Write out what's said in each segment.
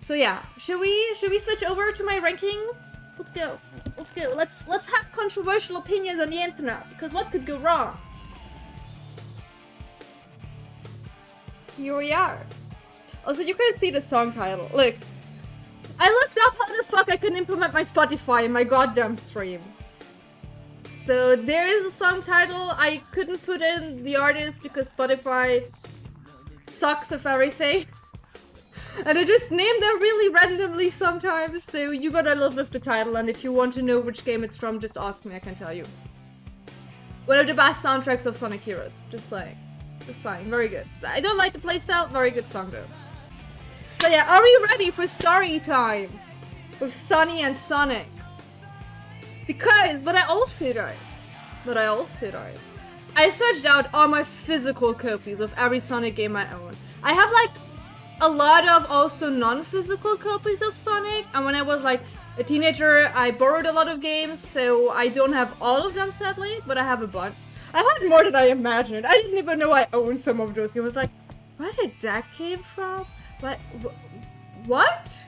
So yeah, should we switch over to my ranking? Let's go. Let's go. Let's have controversial opinions on the internet, because what could go wrong? Here we are. Also, you can see the song title. Look, I looked up how the fuck I can implement my Spotify in my goddamn stream. So there is a song title. I couldn't put in the artist because Spotify sucks of everything. And I just named them really randomly sometimes, so you gotta live with the title, and if you want to know which game it's from, just ask me, I can tell you. One of the best soundtracks of Sonic Heroes, just saying. Just saying, very good. I don't like the playstyle, very good song though. So yeah, are we ready for story time? With Sonny and Sonic? Because, what I also did, I searched out all my physical copies of every Sonic game I own. I have like a lot of also non-physical copies of Sonic, and when I was like a teenager I borrowed a lot of games, so I don't have all of them sadly, but I have a bunch. I had more than I imagined. I didn't even know I owned some of those games. I was like, where did that came from? What?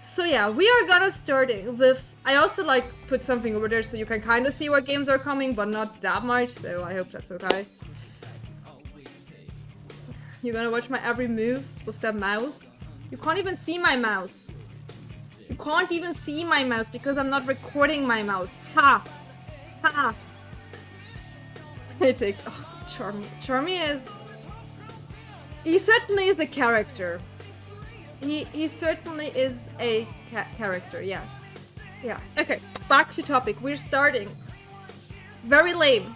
So yeah, we are gonna starting with, I also like put something over there so you can kind of see what games are coming, but not that much, so I hope that's okay. You're gonna watch my every move with that mouse? You can't even see my mouse. You can't even see my mouse because I'm not recording my mouse. Ha! Ha! It's like, oh, Charmy. Charmy is... He certainly is a character. He certainly is a character, yes. Yes. Okay, back to topic. We're starting. Very lame.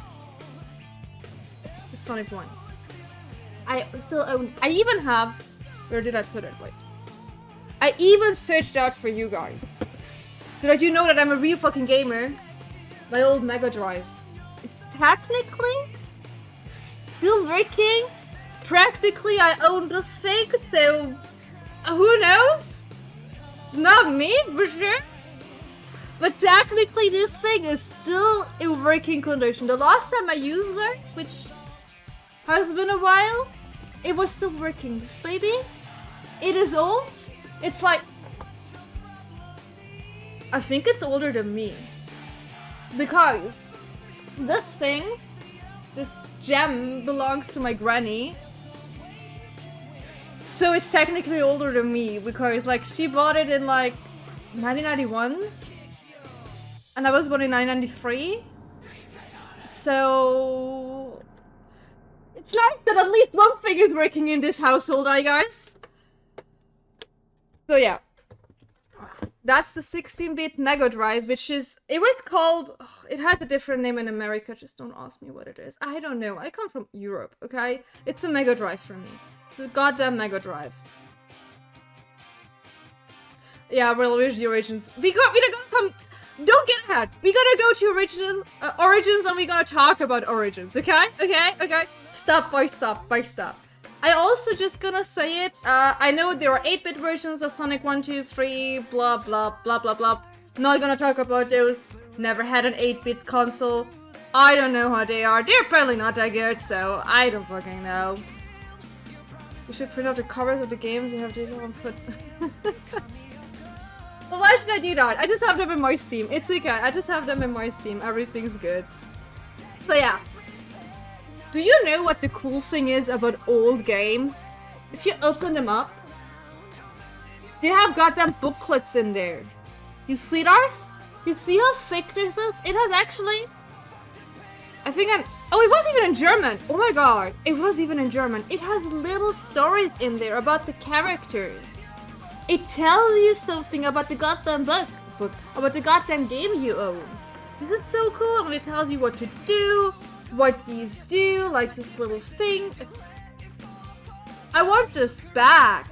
Sonic 1. I still own... I even have... Where did I put it? Wait. I even searched out for you guys. So that you know that I'm a real fucking gamer. My old Mega Drive. It's technically still working. Practically I own this thing, so... who knows? Not me, for sure. But technically this thing is still in working condition. The last time I used it, which has been a while, it was still working. This baby, it is old. It's like, I think it's older than me. Because this thing, this gem belongs to my granny. So it's technically older than me because like she bought it in like 1991 and I was born in 1993. So it's nice that at least one thing is working in this household, I guess. So yeah, that's the 16-bit Mega Drive, which is, it was called, it has a different name in America, just don't ask me what it is. I don't know, I come from Europe, okay? It's a Mega Drive for me. It's a goddamn Mega Drive. Yeah, well, where's the origins? We're gonna come, don't get ahead. We're gonna go to origins and we're gonna talk about origins, okay? Okay? Step by step. I also just gonna say it, I know there are 8-bit versions of Sonic 1, 2, 3, blah blah blah blah blah. Not gonna talk about those. Never had an 8-bit console. I don't know how they are. They're probably not that good, so I don't fucking know. You should print out the covers of the games you have to put. Well, why should I do that? I just have them in my Steam. It's okay, I just have them in my Steam. Everything's good. So yeah. Do you know what the cool thing is about old games? If you open them up, they have goddamn booklets in there. You see those? You see how thick this is? It has actually... I think oh, it was even in German! Oh my god, it was even in German. It has little stories in there about the characters. It tells you something about the goddamn book, about the goddamn game you own. This is so cool, and it tells you what to do, what these do, like this little thing. I want this back.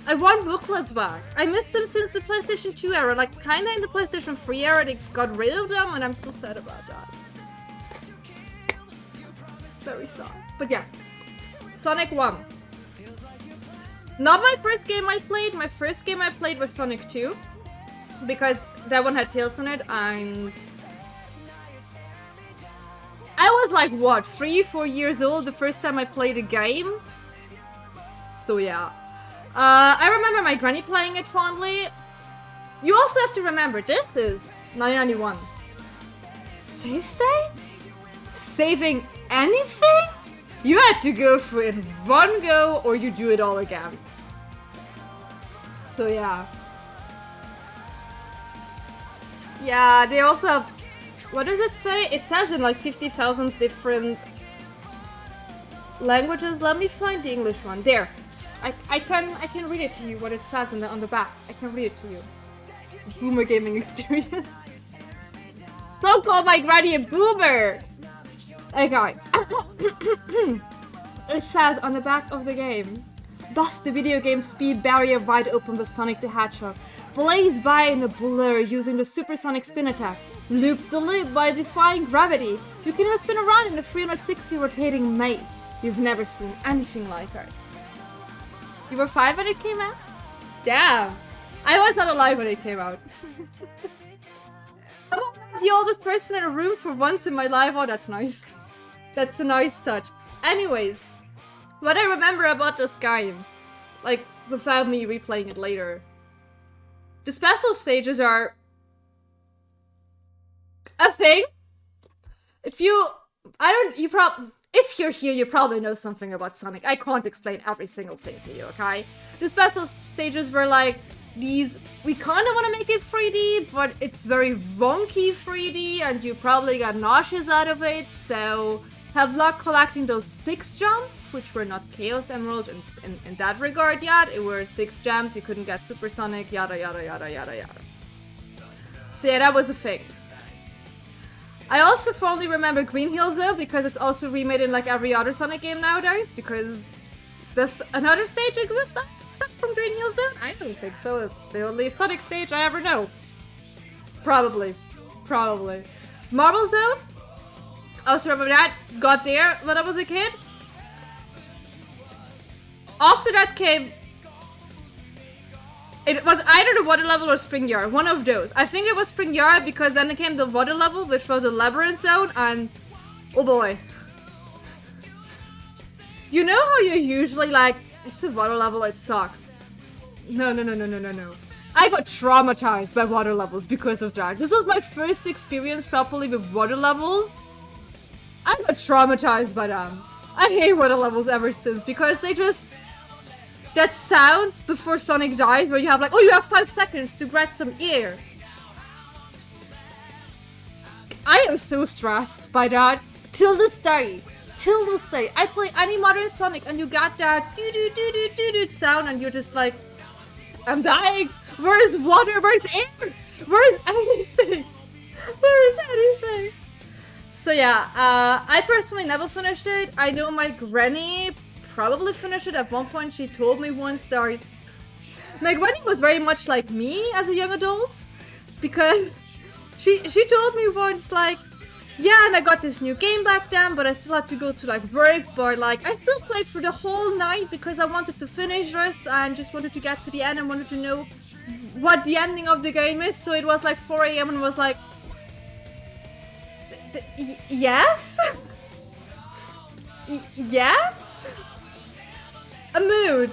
I want booklets back. I missed them since the PlayStation 2 era, like kinda in the PlayStation 3 era, they got rid of them, and I'm so sad about that. Very sad. But yeah, Sonic 1. Not my first game I played. My first game I played was Sonic 2. Because that one had Tails in it, and... I was like, what, 3-4 years old the first time I played a game? So yeah. I remember my granny playing it fondly. You also have to remember, this is 1991. Save states? Saving anything? You had to go through it in one go, or you do it all again. So yeah. Yeah, they also have... What does it say? It says in like 50,000 different languages. Let me find the English one. There. I can read it to you, what it says on the back. I can read it to you. Boomer gaming experience. Don't call my granny a boomer! Okay. It says on the back of the game, bust the video game speed barrier wide open with Sonic the Hedgehog. Blaze by in a blur using the supersonic spin attack. Loop the loop by defying gravity. You can even spin around in a 360 rotating maze. You've never seen anything like it. You were 5 when it came out? Damn! I was not alive when it came out. I'm the oldest person in a room for once in my life. Oh, that's nice. That's a nice touch. Anyways, what I remember about this game, like, without me replaying it later, the special stages are a thing. If you're here, you probably know something about Sonic. I can't explain every single thing to you, okay? The special stages were like these, we kind of want to make it 3D, but it's very wonky 3D, and you probably got nauseous out of it, so have luck collecting those 6 jumps, which were not Chaos Emeralds in that regard yet. It were 6 gems, you couldn't get Supersonic, yada yada yada yada yada. So yeah, that was a thing. I also fondly remember Green Hills though, because it's also remade in like every other Sonic game nowadays, because does another stage exist except from Green Hills Zone? I don't think so. It's the only Sonic stage I ever know. Probably. Marble Zone? I also remember that. Got there when I was a kid. After that came... It was either the water level or Spring Yard, one of those. I think it was Spring Yard because then it came the water level, which was a labyrinth zone, and oh boy. You know how you usually like, it's a water level, it sucks. No. I got traumatized by water levels because of that. This was my first experience properly with water levels. I got traumatized by them. I hate water levels ever since because they just... That sound before Sonic dies where you have like, oh, you have 5 seconds to grab some air. I am so stressed by that. Till this day. I play any modern Sonic and you got that doo-doo-doo-doo-doo-doo sound and you're just like, I'm dying. Where is water? Where is air? Where is anything? Where is anything? So yeah, I personally never finished it. I know my granny probably finished it at one point. She told me once that my granny was very much like me as a young adult, because she told me once like, yeah, and I got this new game back then, but I still had to go to like work, but like I still played through the whole night because I wanted to finish this and just wanted to get to the end and wanted to know what the ending of the game is. So it was like 4 AM and was like, yes? Yes? A mood.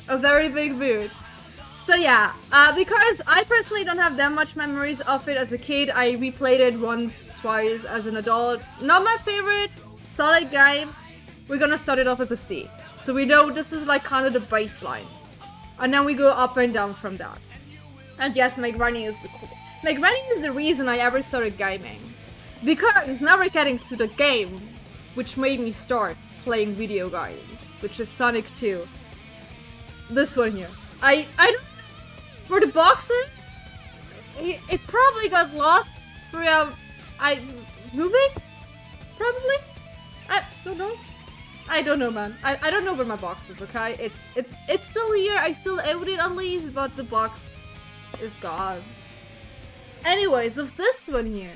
A very big mood. So yeah, because I personally don't have that much memories of it as a kid, I replayed it once, twice as an adult. Not my favorite Sonic game. We're gonna start it off with a C. So we know this is like kind of the baseline. And then we go up and down from that. And yes, my granny is the reason I ever started gaming. Because now we're getting to the game which made me start playing video games, which is Sonic 2. This one here. I don't know where the box is. It probably got lost throughout moving? Probably? I don't know, man. I don't know where my box is, okay? It's still here. I still own it at least, but the box is gone. Anyways, with this one here,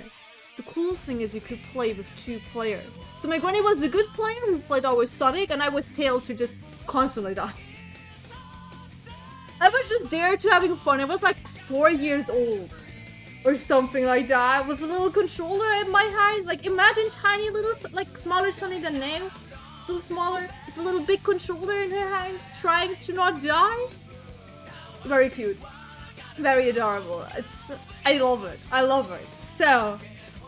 the coolest thing is you could play with 2 players. So my granny was the good player who played always Sonic, and I was Tails who just constantly died. I was just there to having fun. I was like 4 years old or something like that with a little controller in my hands. Like imagine tiny little, like smaller Sonic than now, still smaller, with a little big controller in her hands, trying to not die. Very cute. Very adorable. I love it. I love it. So,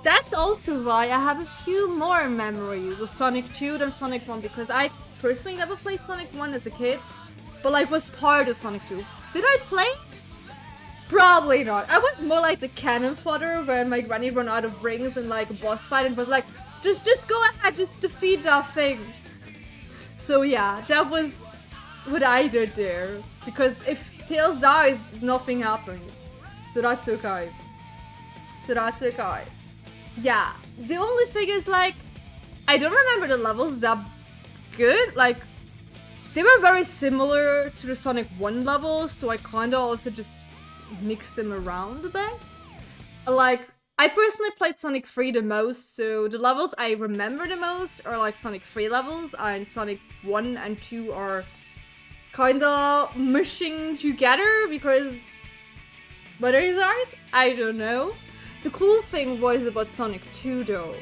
that's also why I have a few more memories of Sonic 2 than Sonic 1, because I personally never played Sonic 1 as a kid, but like was part of Sonic 2. Did I play? Probably not. I was more like the cannon fodder when my granny ran out of rings in like a boss fight and was like, just go ahead, just defeat that thing. So yeah, that was what I did there. Because if Tails dies, nothing happens. So that's okay. Yeah, the only thing is like, I don't remember the levels that good. Like, they were very similar to the Sonic 1 levels, so I kinda also just mixed them around a bit. Like, I personally played Sonic 3 the most, so the levels I remember the most are like Sonic 3 levels, and Sonic 1 and 2 are kinda mushing together because what is that? I don't know. The cool thing was about Sonic 2 though.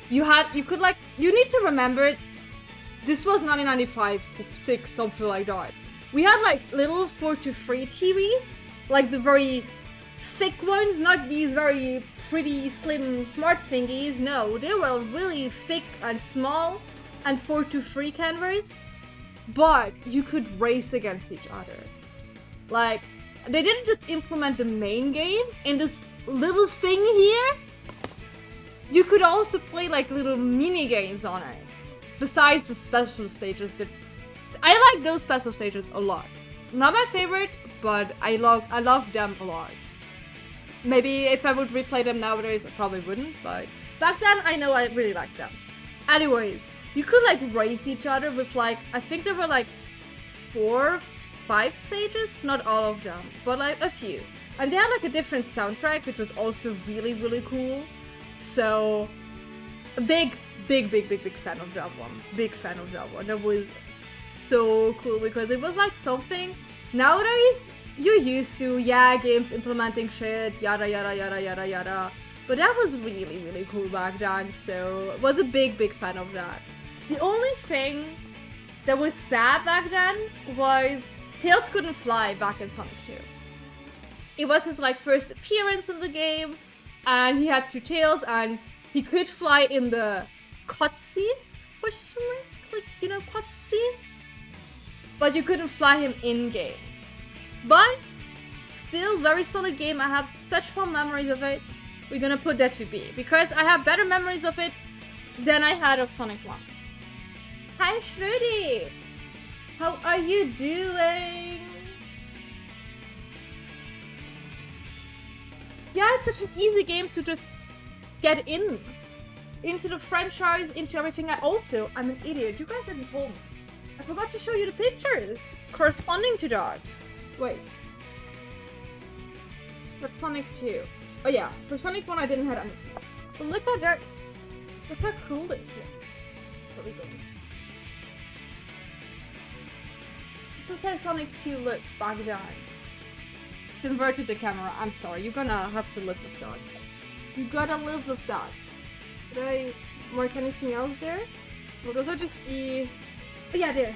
You need to remember it. This was 1995, 6, something like that. We had like little 4:3 TVs, like the very thick ones, not these very pretty, slim, smart thingies. No, they were really thick and small and 4:3 canvas. But you could race against each other. Like, they didn't just implement the main game in this little thing here. You could also play like little mini games on it. Besides the special stages, I like those special stages a lot. Not my favorite, but I love them a lot. Maybe if I would replay them nowadays, I probably wouldn't, but back then I know I really liked them. Anyways, you could like race each other with like, I think there were like 4, 5 stages, not all of them, but like a few. And they had like a different soundtrack, which was also really, really cool. So, a big fan of that one. Big fan of that one. That was so cool because it was like something nowadays you're used to, yeah, games implementing shit, yada yada yada yada yada. But that was really, really cool back then, so was a big fan of that. The only thing that was sad back then was Tails couldn't fly back in Sonic 2. It was his like first appearance in the game, and he had 2 tails, and he could fly in the cutscenes, question mark? Like, you know, cutscenes? But you couldn't fly him in-game. But, still, very solid game. I have such fond memories of it. We're gonna put that to B, because I have better memories of it than I had of Sonic 1. Hi, Shruti! How are you doing? Yeah, it's such an easy game to just get into the franchise, into everything. I'm an idiot. You guys didn't tell me. I forgot to show you the pictures corresponding to that. Wait. That's Sonic 2. Oh yeah, for Sonic 1 I didn't have anything. But look at that. Look how cool this is. There we go. This is how Sonic 2 looked back then. It's inverted the camera. I'm sorry. You're gonna have to live with that. You gotta live with that. Did I mark anything else there? Or those are just the... Oh yeah, there.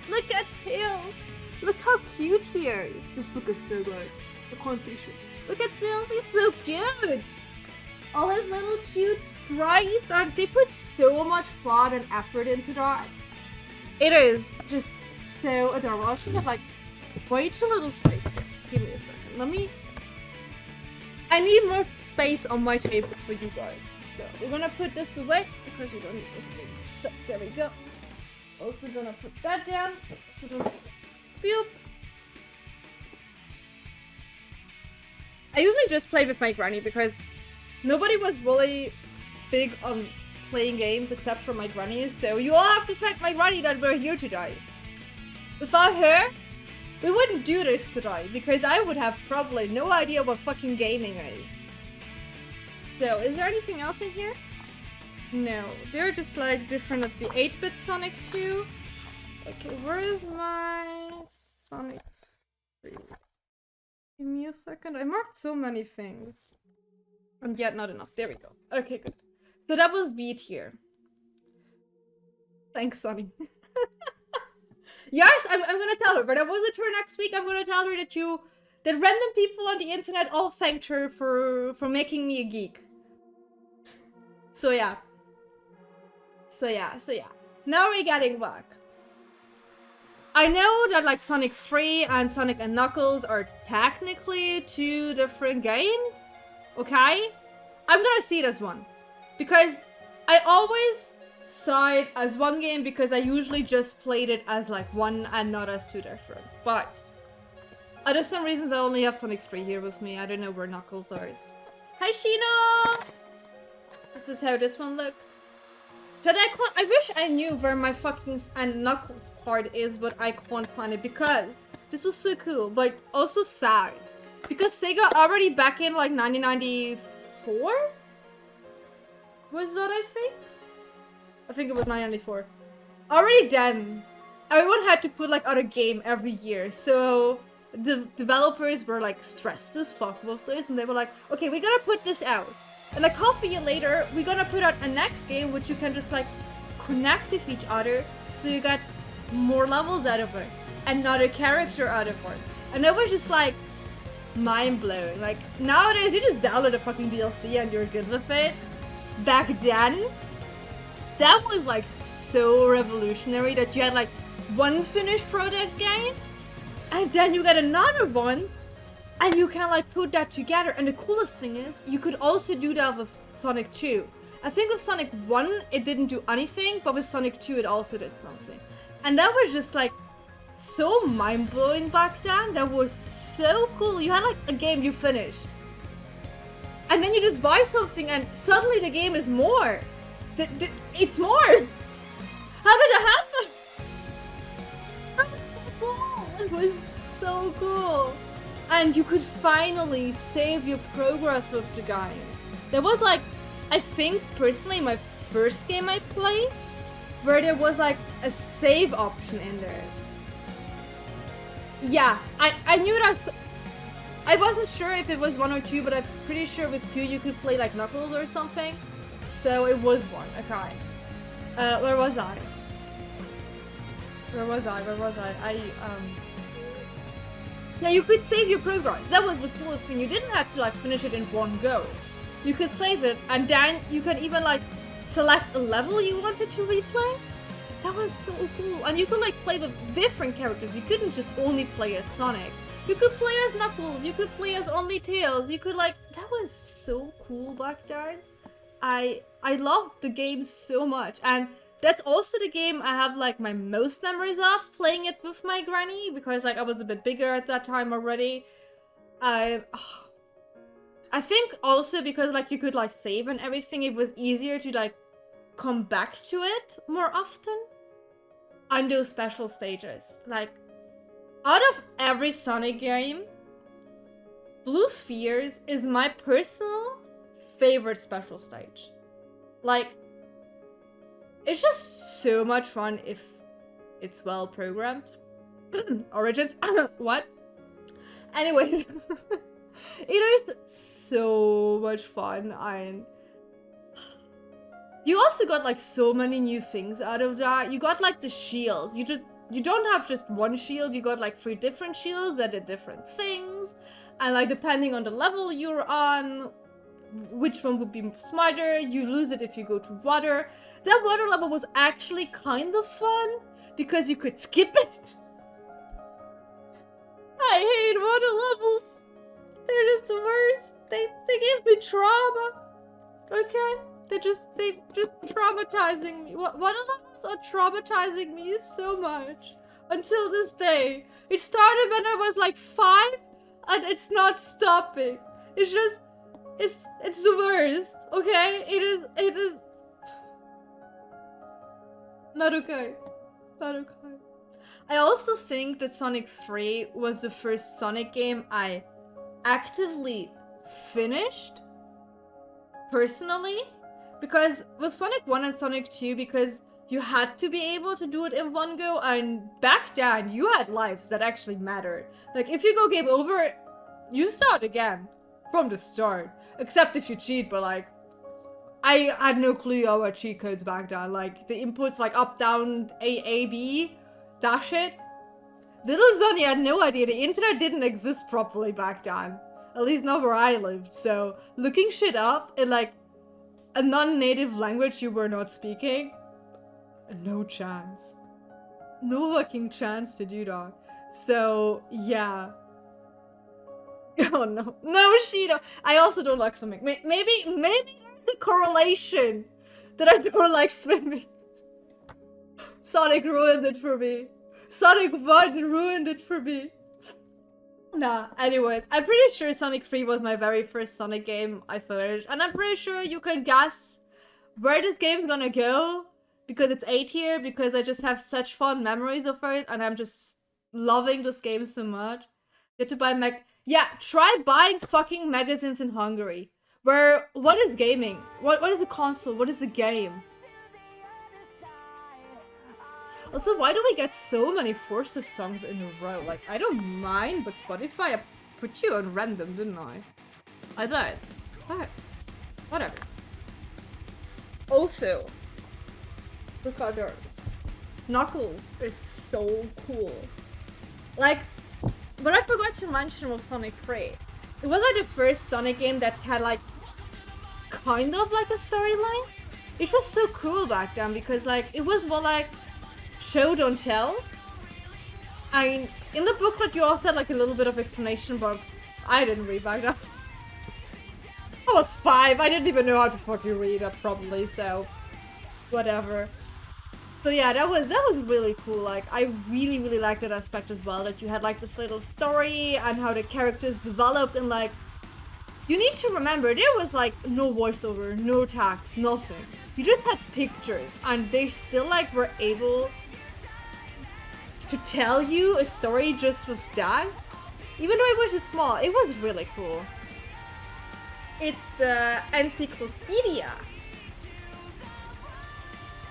Look at Tails! Look how cute he is! This book is so good. I can't see shit. Look at Tails, he's so cute! All his little cute sprites, and they put so much thought and effort into that. It is just so adorable. I should have like way too little space here. Give me a second. I need more space on my table for you guys. So we're gonna put this away because we don't need this thing. So there we go. Also gonna put that down. So don't boop. I usually just play with my granny because nobody was really big on playing games except for my granny. So you all have to thank my granny that we're here today. Without her, we wouldn't do this today because I would have probably no idea what fucking gaming is. So, is there anything else in here? No, they're just like different as the 8-bit Sonic 2. Okay, where is my Sonic 3? Give me a second. I marked so many things. And yet not enough. There we go. Okay, good. So that was B tier. Thanks, Sonny. Yes, I'm gonna tell her, but I was it her next week. I'm gonna tell her that random people on the internet all thanked her for making me a geek. So yeah. Now we're getting back. I know that like Sonic 3 and Sonic and Knuckles are technically two different games. Okay? I'm gonna see it as one. Because I always saw it as one game because I usually just played it as like one and not as two different. But there's some reasons I only have Sonic 3 here with me. I don't know where Knuckles is. Hi Shino! This is how this one looks. I wish I knew where my fucking Knuckles part is, but I can't find it because this was so cool, but also sad. Because Sega already back in like 1994? Was that I think? I think it was 1994. Already then, everyone had to put like out a game every year, so the developers were like stressed as fuck with this, and they were like, okay, we gotta put this out. And like half a year later, we're gonna put out a next game which you can just like connect with each other, so you got more levels out of it, another character out of it. And that was just like mind-blowing. Like nowadays you just download a fucking DLC and you're good with it. Back then, that was like so revolutionary that you had like one finished product game and then you get another one and you can like put that together. And the coolest thing is you could also do that with Sonic 2. I think with Sonic 1 it didn't do anything, but with Sonic 2 it also did something. And that was just like so mind-blowing back then. That was so cool. You had like a game you finished and then you just buy something and suddenly the game is more. It's more! How did that happen? It was so cool. And you could finally save your progress with the game. There was like, I think personally my first game I played where there was like a save option in there. Yeah, I knew that. I wasn't sure if it was 1 or 2, but I'm pretty sure with 2 you could play like Knuckles or something. So it was 1, okay. Where was I? Yeah, you could save your progress. That was the coolest thing. You didn't have to like finish it in one go. You could save it and then you can even like select a level you wanted to replay. That was so cool. And you could like play with different characters. You couldn't just only play as Sonic. You could play as Knuckles. You could play as only Tails. You could like, that was so cool back then. I loved the game so much, and that's also the game I have like my most memories of, playing it with my granny, because like I was a bit bigger at that time already. I think also because like you could like save and everything, it was easier to like come back to it more often on those special stages. Like out of every Sonic game, Blue Spheres is my personal favorite special stage. Like, it's just so much fun if it's well programmed. Origins. What? Anyway, it is so much fun, and you also got like so many new things out of that. You got like the shields. You don't have just one shield. You got like 3 different shields that did different things, and like depending on the level you're on, which one would be smarter. You lose it if you go to water. That water level was actually kind of fun because you could skip it. I hate water levels. They're just the worst. They give me trauma. Okay? They just traumatizing me. Water levels are traumatizing me so much. Until this day. It started when I was like 5 and it's not stopping. It's just it's the worst, okay? It is not okay. Not okay. I also think that Sonic 3 was the first Sonic game I actively finished, personally. Because with Sonic 1 and Sonic 2, because you had to be able to do it in one go, and back then, you had lives that actually mattered. Like, if you go game over, you start again. From the start. Except if you cheat, but like, I had no clue about cheat codes back then. Like, the inputs, like, up, down, A, B, that shit. Little Sonny had no idea. The internet didn't exist properly back then. At least not where I lived. So, looking shit up in, like, a non-native language you were not speaking, no chance. No fucking chance to do that. So, yeah. Oh no. No, Shido. I also don't like swimming. Maybe there's a correlation that I don't like swimming. Sonic ruined it for me. Sonic 1 ruined it for me. Nah, anyways, I'm pretty sure Sonic 3 was my very first Sonic game I finished. And I'm pretty sure you can guess where this game's gonna go. Because it's A tier, because I just have such fond memories of it. And I'm just loving this game so much. Get to buy yeah, try buying fucking magazines in Hungary. Where, what is gaming? What is a console? What is a game? Also, why do we get so many Forces songs in a row? Like, I don't mind, but Spotify, I put you on random, didn't I? I did. Alright. Whatever. Also, look at those. Knuckles is so cool. Like, what I forgot to mention with Sonic 3, it was like the first Sonic game that had like, kind of like a storyline. It was so cool back then because like, it was more like, show don't tell. I in the booklet you also had like a little bit of explanation, but I didn't read back then. I was 5, I didn't even know how to fucking read up properly, so whatever. So yeah, that was really cool. Like, I really liked that aspect as well, that you had like this little story and how the characters developed, and like, you need to remember there was like no voiceover, no text, nothing. You just had pictures, and they still like were able to tell you a story just with that. Even though it was just small, it was really cool. It's the encyclopedia.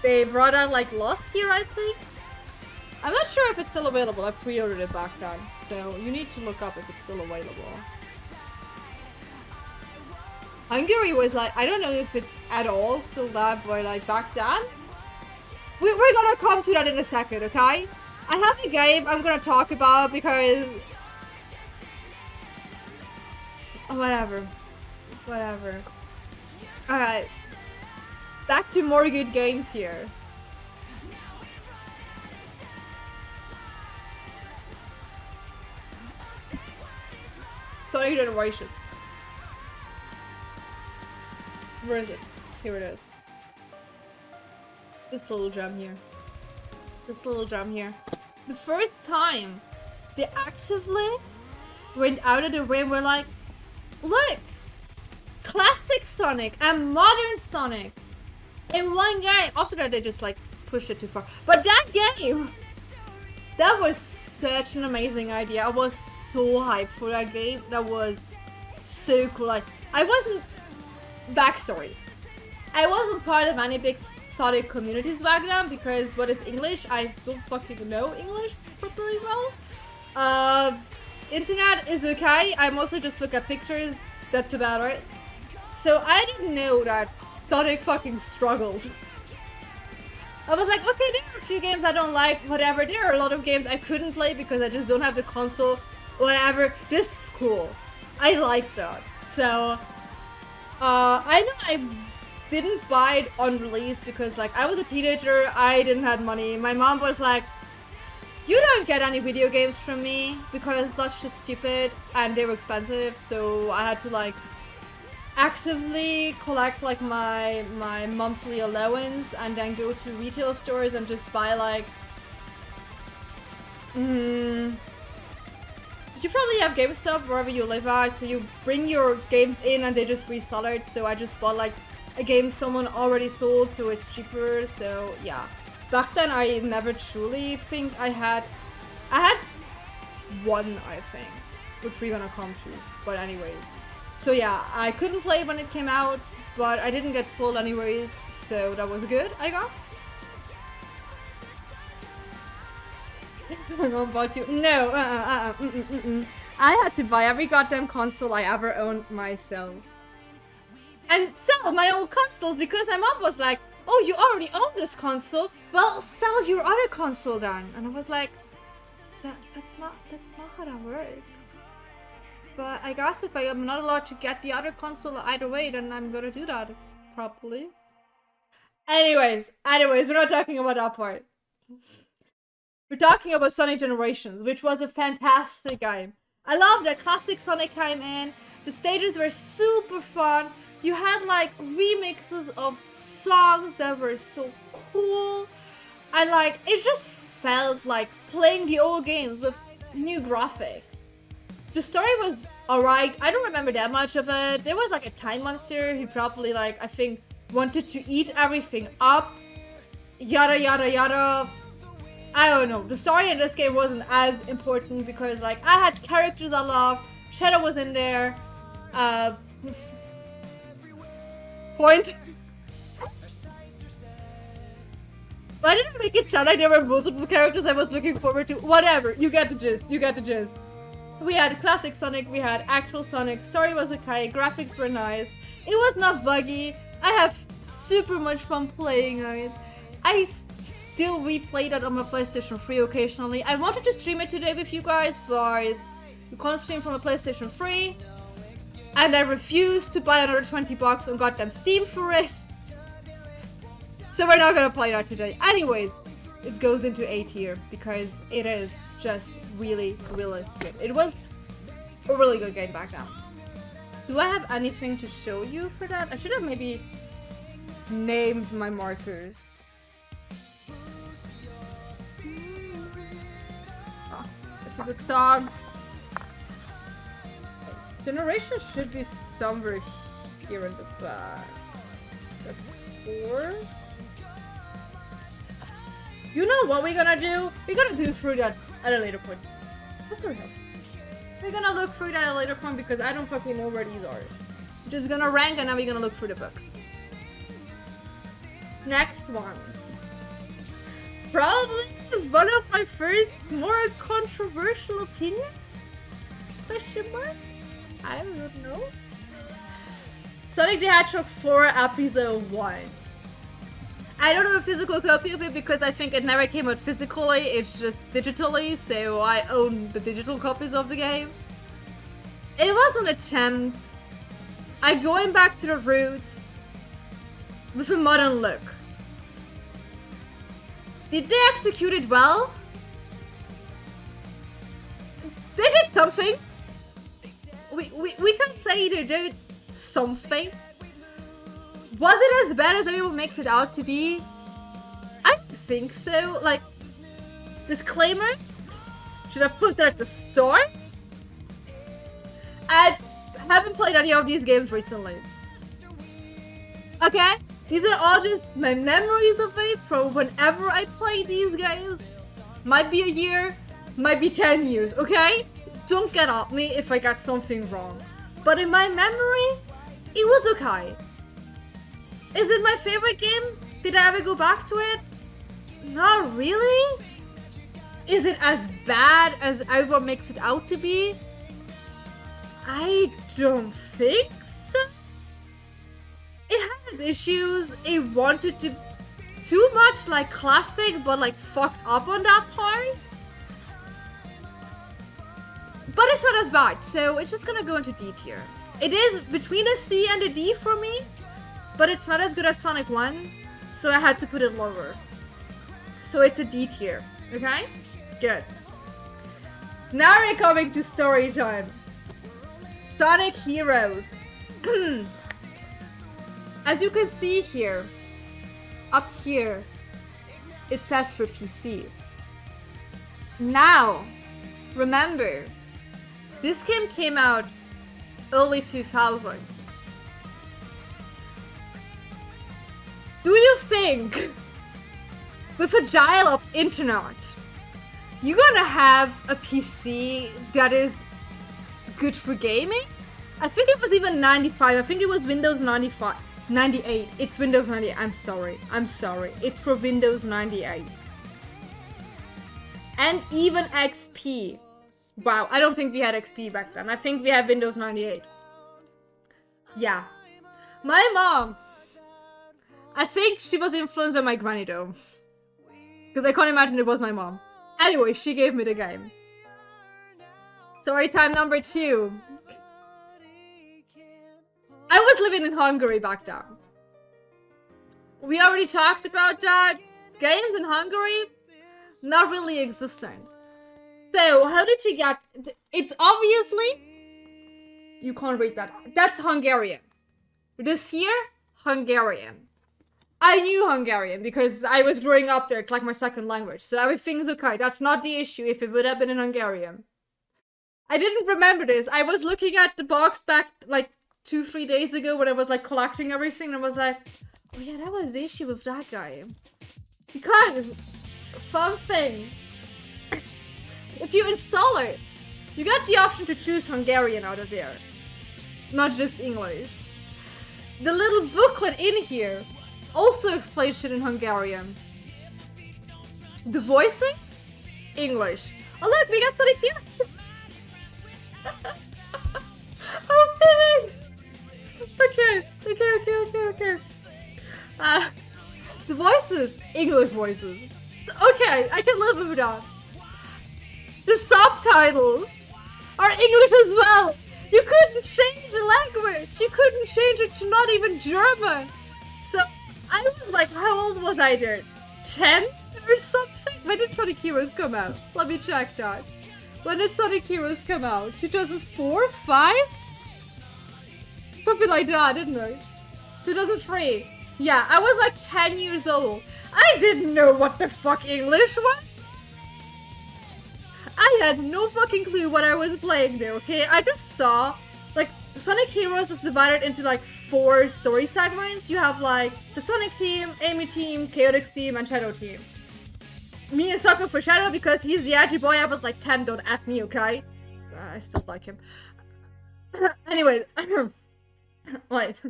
They brought out like last year, I think. I'm not sure if it's still available. I pre-ordered it back then, so you need to look up if it's still available. Hungary was like, I don't know if it's at all still that, but like back then. We're gonna come to that in a second, okay? I have a game I'm gonna talk about because... Whatever. Alright. Back to more good games here. Sonic Generations. Where is it? Here it is. This little gem here. The first time they actively went out of the way and were like, look! Classic Sonic and modern Sonic in one game. After that they just like pushed it too far. But that game! That was such an amazing idea. I was so hyped for that game. That was so cool. Like, I wasn't... Backstory. I wasn't part of any big Sonic communities back then because what is English? I don't fucking know English properly well. Internet is okay. I mostly just look at pictures. That's about it. So I didn't know that Sonic fucking struggled. I was like, okay, there are 2 games I don't like, whatever. There are a lot of games I couldn't play because I just don't have the console, whatever. This is cool. I like that. So, I know I didn't buy it on release because like I was a teenager, I didn't have money. My mom was like, you don't get any video games from me because that's just stupid and they were expensive, so I had to like actively collect like my monthly allowance and then go to retail stores and just buy like you probably have GameStop wherever you live at, so you bring your games in and they just resell it. So I just bought like a game someone already sold, so it's cheaper. So yeah, back then I never truly think I had one, I think, which we're gonna come to, but anyways. So yeah, I couldn't play when it came out, but I didn't get spoiled anyways, so that was good, I guess. I don't bought you. No, I had to buy every goddamn console I ever owned myself. and sell my old consoles because my mom was like, oh, you already own this console, well, sell your other console then. And I was like, that's not how that works. But I guess if I am not allowed to get the other console either way, then I'm gonna do that properly. Anyways, we're not talking about that part. We're talking about Sonic Generations, which was a fantastic game. I love that classic Sonic came in. The stages were super fun. You had like remixes of songs that were so cool. And like, it just felt like playing the old games with new graphics. The story was alright. I don't remember that much of it. There was like a time monster who probably like, I think, wanted to eat everything up. Yada yada yada. I don't know. The story in this game wasn't as important because like I had characters I loved. Shadow was in there. Point. Why did I make it sound like there were multiple characters I was looking forward to? Whatever. You get the gist. You get the gist. We had classic Sonic. We had actual Sonic. Story was okay. Graphics were nice. It was not buggy. I have super much fun playing it. I still replay that on my PlayStation 3 occasionally. I wanted to stream it today with you guys, but you can't stream from a PlayStation 3. And I refused to buy another 20 bucks on goddamn Steam for it. So we're not gonna play that today. Anyways, it goes into A tier because it is just really, really good. It was a really good game back then. Do I have anything to show you for that? I should have maybe named my markers. Oh, that's a good song. Generation should be somewhere here in the back. That's 4. You know what we're gonna do? We're gonna do through that at a later point. That's okay. We're gonna look through that at a later point because I don't fucking know where these are. We're just gonna rank and then we're gonna look through the book. Next one. Probably one of my first more controversial opinions? Question mark? I don't know. Sonic the Hedgehog 4 Episode 1. I don't have a physical copy of it because I think it never came out physically, it's just digitally, so I own the digital copies of the game. It was an attempt at going back to the roots with a modern look. Did they execute it well? They did something. We can say they did something. Was it as bad as everyone makes it out to be? I think so. Like, disclaimer. Should I put that at the start? I haven't played any of these games recently. Okay? These are all just my memories of it from whenever I played these games. Might be a year, might be 10 years, okay? Don't get at me if I got something wrong. But in my memory, it was okay. Is it my favorite game? Did I ever go back to it? Not really. Is it as bad as everyone makes it out to be? I don't think so. It has issues. It wanted to too much like classic, but like fucked up on that part. But it's not as bad, so it's just gonna go into D tier. It is between a C and a D for me, but it's not as good as Sonic 1, so I had to put it lower. So it's a D tier, okay? Good. Now we're coming to story time. Sonic Heroes. As you can see here, up here, it says for PC. Now, remember, this game came out early 2000s. Do you think, with a dial-up internet, you're gonna have a PC that is good for gaming? I think it was even 95. I think it was Windows 95. 98. It's Windows 98. I'm sorry. It's for Windows 98. And even XP. Wow, I don't think we had XP back then. I think we had Windows 98. Yeah. My mom, I think she was influenced by my granny though. Because I can't imagine it was my mom. Anyway, she gave me the game. Story time number 2. I was living in Hungary back then. We already talked about that. Games in Hungary, not really existent. So, how did she get... It's obviously... You can't read that. That's Hungarian. This here, Hungarian. I knew Hungarian because I was growing up there. It's like my second language. So everything's okay. That's not the issue if it would have been in Hungarian. I didn't remember this. I was looking at the box back like 2-3 days ago when I was like collecting everything. And I was like, oh yeah, that was the issue with that guy. Because, fun thing. If you install it, you get the option to choose Hungarian out of there. Not just English. The little booklet in here also explains shit in Hungarian. The voicings? English. Oh look, we got something here! Oh, fitting! Okay. The voices? English voices. Okay, I can live with that. The subtitles are English as well! You couldn't change the language! You couldn't change it to not even German! So, I was like, how old was I there? 10 or something? When did Sonic Heroes come out? Let me check that. When did Sonic Heroes come out? 2004? 5? Something like that, didn't it? 2003. Yeah, I was like 10 years old. I didn't know what the fuck English was. I had no fucking clue what I was playing there, okay? I just saw, like, Sonic Heroes is divided into like 4 story segments. You have like the Sonic team, Amy team, Caelynx team, and Shadow team. Me and sucker for Shadow because he's the edgy boy. I was like 10, don't at me, okay? I still like him. Anyways, wait.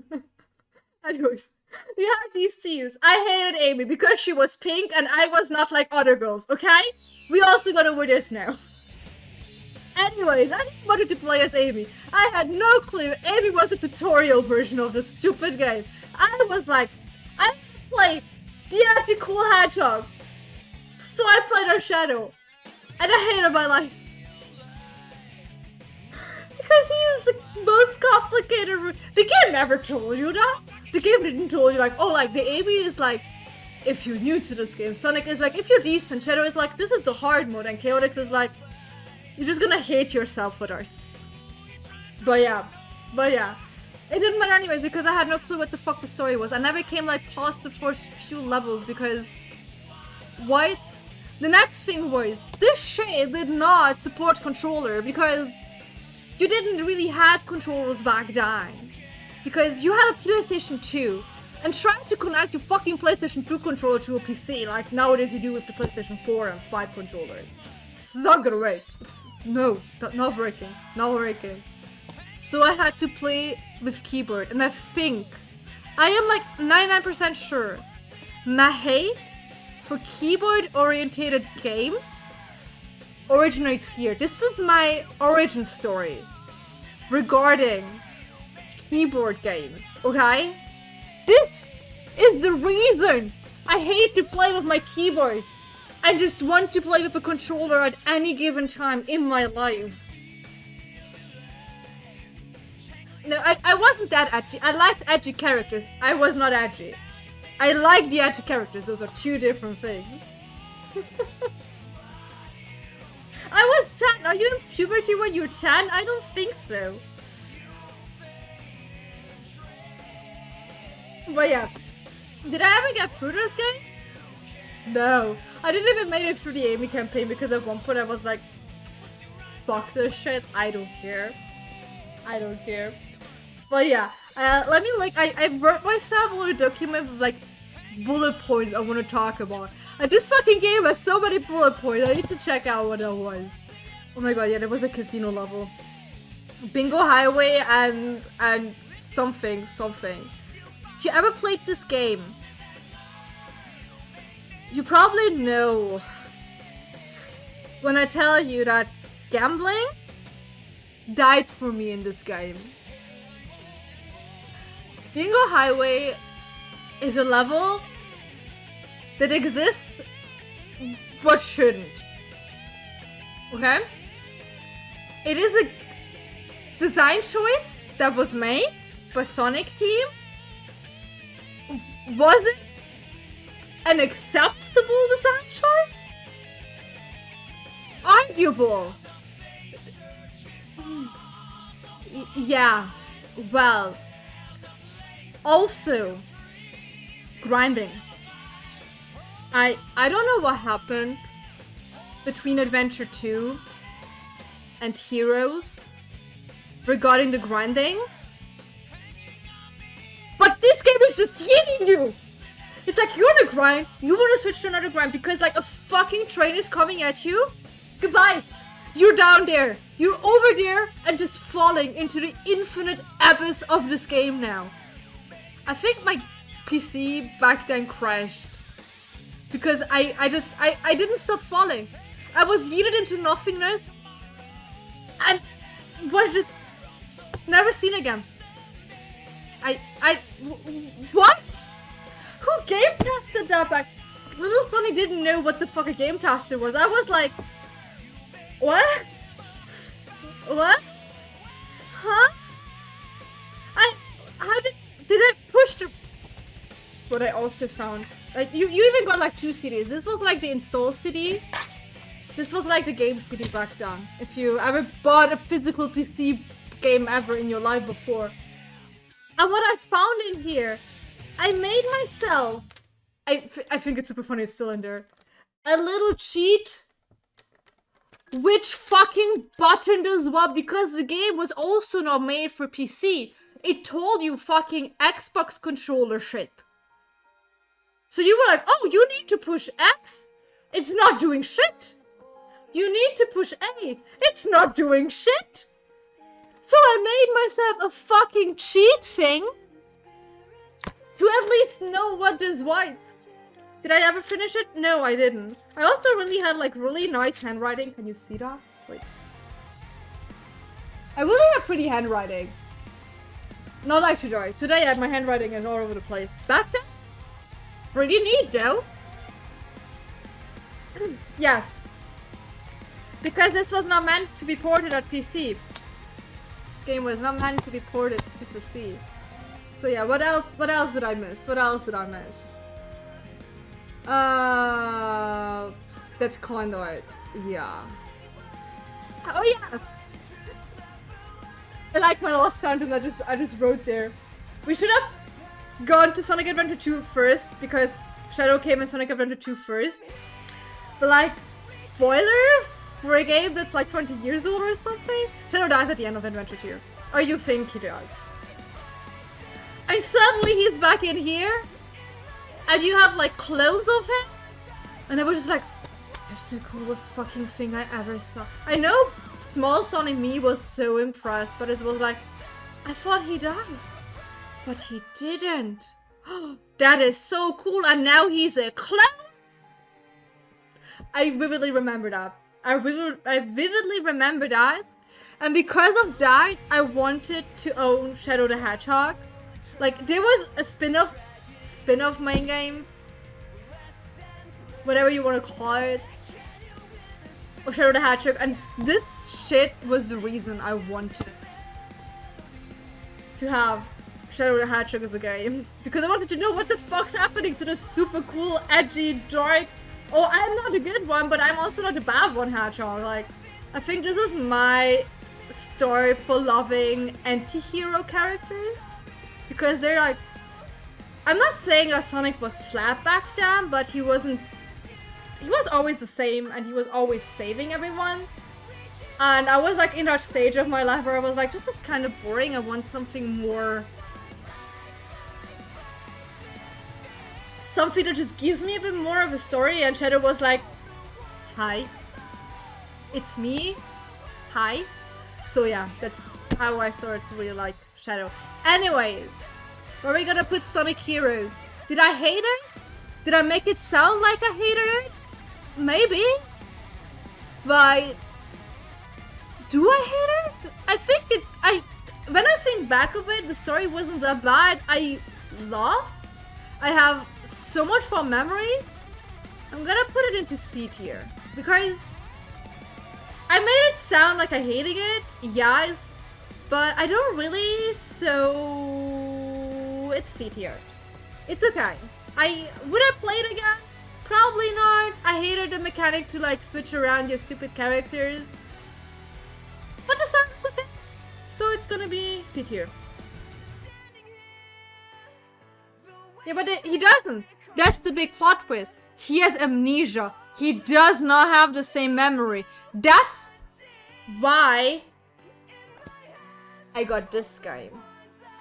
Anyways, we had these teams. I hated Amy because she was pink and I was not like other girls, okay? We also got over this now. Anyways, I didn't want to play as Amy. I had no clue Amy was a tutorial version of the stupid game. I was like, I play the actually cool hedgehog. So I played our Shadow. And I hated my life. Because he is the most complicated... The game never told you that. The game didn't tell you like, oh, like the Amy is like, if you're new to this game. Sonic is like, if you're decent. Shadow is like, this is the hard mode. And Caelynx is like, you're just gonna hate yourself with us. But yeah. It didn't matter anyways because I had no clue what the fuck the story was. I never came like past the first few levels because... What? The next thing was, this shit did not support controller because you didn't really have controllers back then. Because you had a PlayStation 2 and trying to connect your fucking PlayStation 2 controller to a PC like nowadays you do with the PlayStation 4 and 5 controller. It's not gonna work. Not working. So I had to play with keyboard and I am like 99% sure my hate for keyboard-oriented games originates here. This is my origin story regarding keyboard games, okay? This is the reason I hate to play with my keyboard. I just want to play with a controller at any given time in my life. No, I wasn't that edgy. I liked edgy characters. I was not edgy. I like the edgy characters. Those are 2 different things. I was 10. Are you in puberty when you're 10? I don't think so. But yeah. Did I ever get through this game? No. I didn't even make it through the Amy campaign because at one point I was like, fuck this shit. I don't care. But yeah. Let me I wrote myself a little document with like bullet points I want to talk about. And this fucking game has so many bullet points. I need to check out what that was. Oh my god, yeah, there was a casino level. Bingo Highway and something. If you ever played this game, you probably know when I tell you that gambling died for me in this game. Bingo Highway is a level that exists but shouldn't. Okay? It is a design choice that was made by Sonic Team. Was it an acceptable design choice? Arguable. Yeah, well, also grinding. I don't know what happened between Adventure 2 and Heroes regarding the grinding, but this game is just hitting you. It's like you're on a grind, you want to switch to another grind because like a fucking train is coming at you. Goodbye. You're down there. You're over there and just falling into the infinite abyss of this game now. I think my PC back then crashed because I didn't stop falling. I was yeeted into nothingness and was just never seen again. What? Who game tested that back? Little Sonny didn't know what the fuck a game tester was. I was like, what? What? Huh? Did I push the... What I also found, like, you even got like 2 CDs. This was like the install CD. This was like the game CD back then. If you ever bought a physical PC game ever in your life before. And what I found in here, I made myself, I think it's super funny, it's still in there, a little cheat. Which fucking button does what? Because the game was also not made for PC. It told you fucking Xbox controller shit. So you were like, oh, you need to push X? It's not doing shit. You need to push A. It's not doing shit. So I made myself a fucking cheat thing to at least know what does what. Did I ever finish it? No, I didn't. I also really had like really nice handwriting. Can you see that? Wait. I really have pretty handwriting. Not like today. Today my handwriting is all over the place. Back then? Pretty neat though. Yes. Because this was not meant to be ported at PC. This game was not meant to be ported to PC. So yeah, what else did I miss? What else did I miss? That's kind of it. Yeah. Oh yeah. I like my last sentence I just wrote there. We should have gone to Sonic Adventure 2 first because Shadow came in Sonic Adventure 2 first. But like, spoiler for a game that's like 20 years old or something. Shadow dies at the end of Adventure 2. Or you think he does. And suddenly he's back in here. And you have like clothes of him. And I was just like, that's the coolest fucking thing I ever saw. I know small Sonic me was so impressed, but it was like, I thought he died. But he didn't. That is so cool. And now he's a clown. I vividly remember that. I vividly remember that. And because of that, I wanted to own Shadow the Hedgehog. Like, there was a spin-off main game, whatever you want to call it, of Shadow the Hedgehog, and this shit was the reason I wanted to have Shadow the Hedgehog as a game, because I wanted to know what the fuck's happening to this super cool, edgy, dark, oh, I'm not a good one, but I'm also not a bad one hedgehog. Like, I think this is my story for loving anti-hero characters, because they're like, I'm not saying that Sonic was flat back then, but he was always the same, and he was always saving everyone. And I was like in that stage of my life where I was like, this is kind of boring, I want something more... something that just gives me a bit more of a story, and Shadow was like, hi, it's me, hi. So yeah, that's how I started to really like Shadow. Anyways, where are we gonna put Sonic Heroes? Did I hate it? Did I make it sound like I hated it? Maybe. But do I hate it? I think when I think back of it, the story wasn't that bad. I laugh. I have so much fun memory. I'm gonna put it into C tier because I made it sound like I hated it, yes, but I don't really, so it's C tier. It's okay. Would I play it again? Probably not. I hated the mechanic to like switch around your stupid characters. But the sound is okay. So it's gonna be C tier. Yeah, but he doesn't. That's the big plot twist. He has amnesia. He does not have the same memory. That's why I got this game.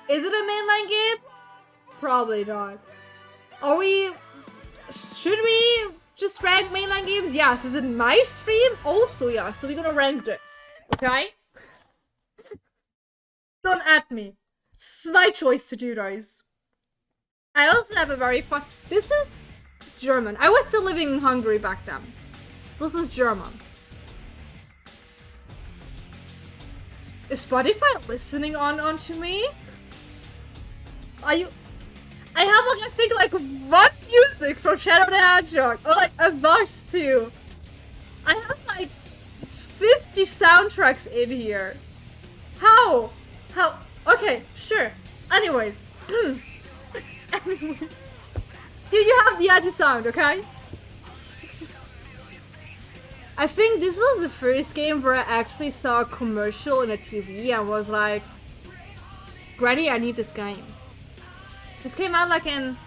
Is it a mainline game? Probably not. Should we just rank mainline games? Yes. Is it my stream? Also, yeah. So we're gonna rank this. Okay? Don't at me. It's my choice to do those. I also have a very fun... This is German. I was still living in Hungary back then. This is German. Is Spotify listening onto me? Are you... I have like, I think like one music from Shadow the Hedgehog. Or like a verse too. I have like 50 soundtracks in here. How? Okay, sure. Anyways. Anyways. Here you have the edgy sound, okay? I think this was the first game where I actually saw a commercial in a TV and was like, Granny, I need this game. This came out like in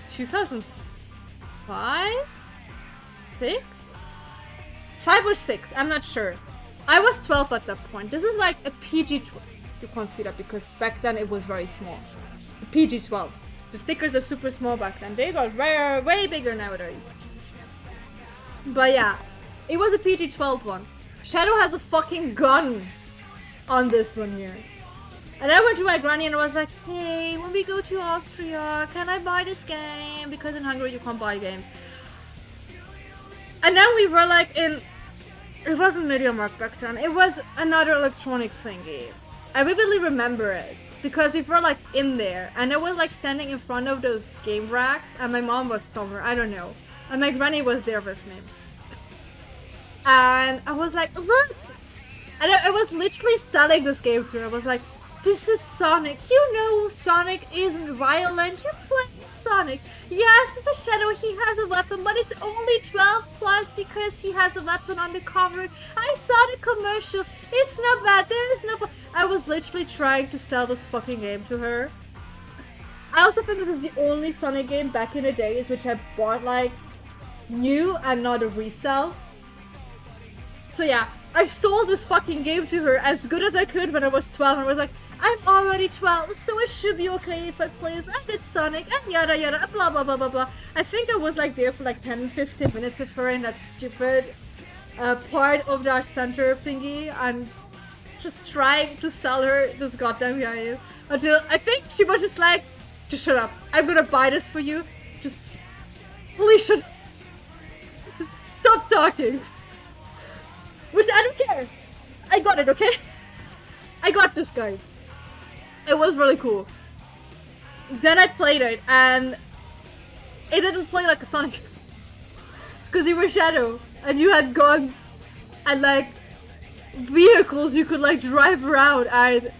2005? 6? 5 or 6, I'm not sure. I was 12 at that point. This is like a PG-12. You can't see that because back then it was very small. PG-12. The stickers are super small back then. They got way bigger nowadays. But yeah, it was a PG-12 one. Shadow has a fucking gun on this one here. And I went to my granny and I was like, hey, when we go to Austria, can I buy this game? Because in Hungary you can't buy games. And then we were like in... It wasn't MediaMarkt back then. It was another electronic thingy. I vividly remember it. Because we were like in there. And I was like standing in front of those game racks. And my mom was somewhere. I don't know. And my granny was there with me. And I was like, look! And I was literally selling this game to her. I was like, this is Sonic. You know Sonic isn't violent. You play Sonic. Yes, it's a Shadow. He has a weapon, but it's only 12 plus because he has a weapon on the cover. I saw the commercial. It's not bad. There is no... I was literally trying to sell this fucking game to her. I also think this is the only Sonic game back in the days which I bought like new and not a resell. So yeah, I sold this fucking game to her as good as I could when I was 12 and I was like, I'm already 12, so it should be okay if I play as it's Sonic and yada yada blah blah blah blah blah. I think I was like there for like 10-15 minutes with her in that stupid part of that center thingy and just trying to sell her this goddamn game until I think she was just like, just shut up, I'm gonna buy this for you, just please shut up. Just stop talking. Which I don't care. I got it, okay? I got this guy. It was really cool. Then I played it and it didn't play like a Sonic. Because you were Shadow and you had guns and like vehicles you could like drive around and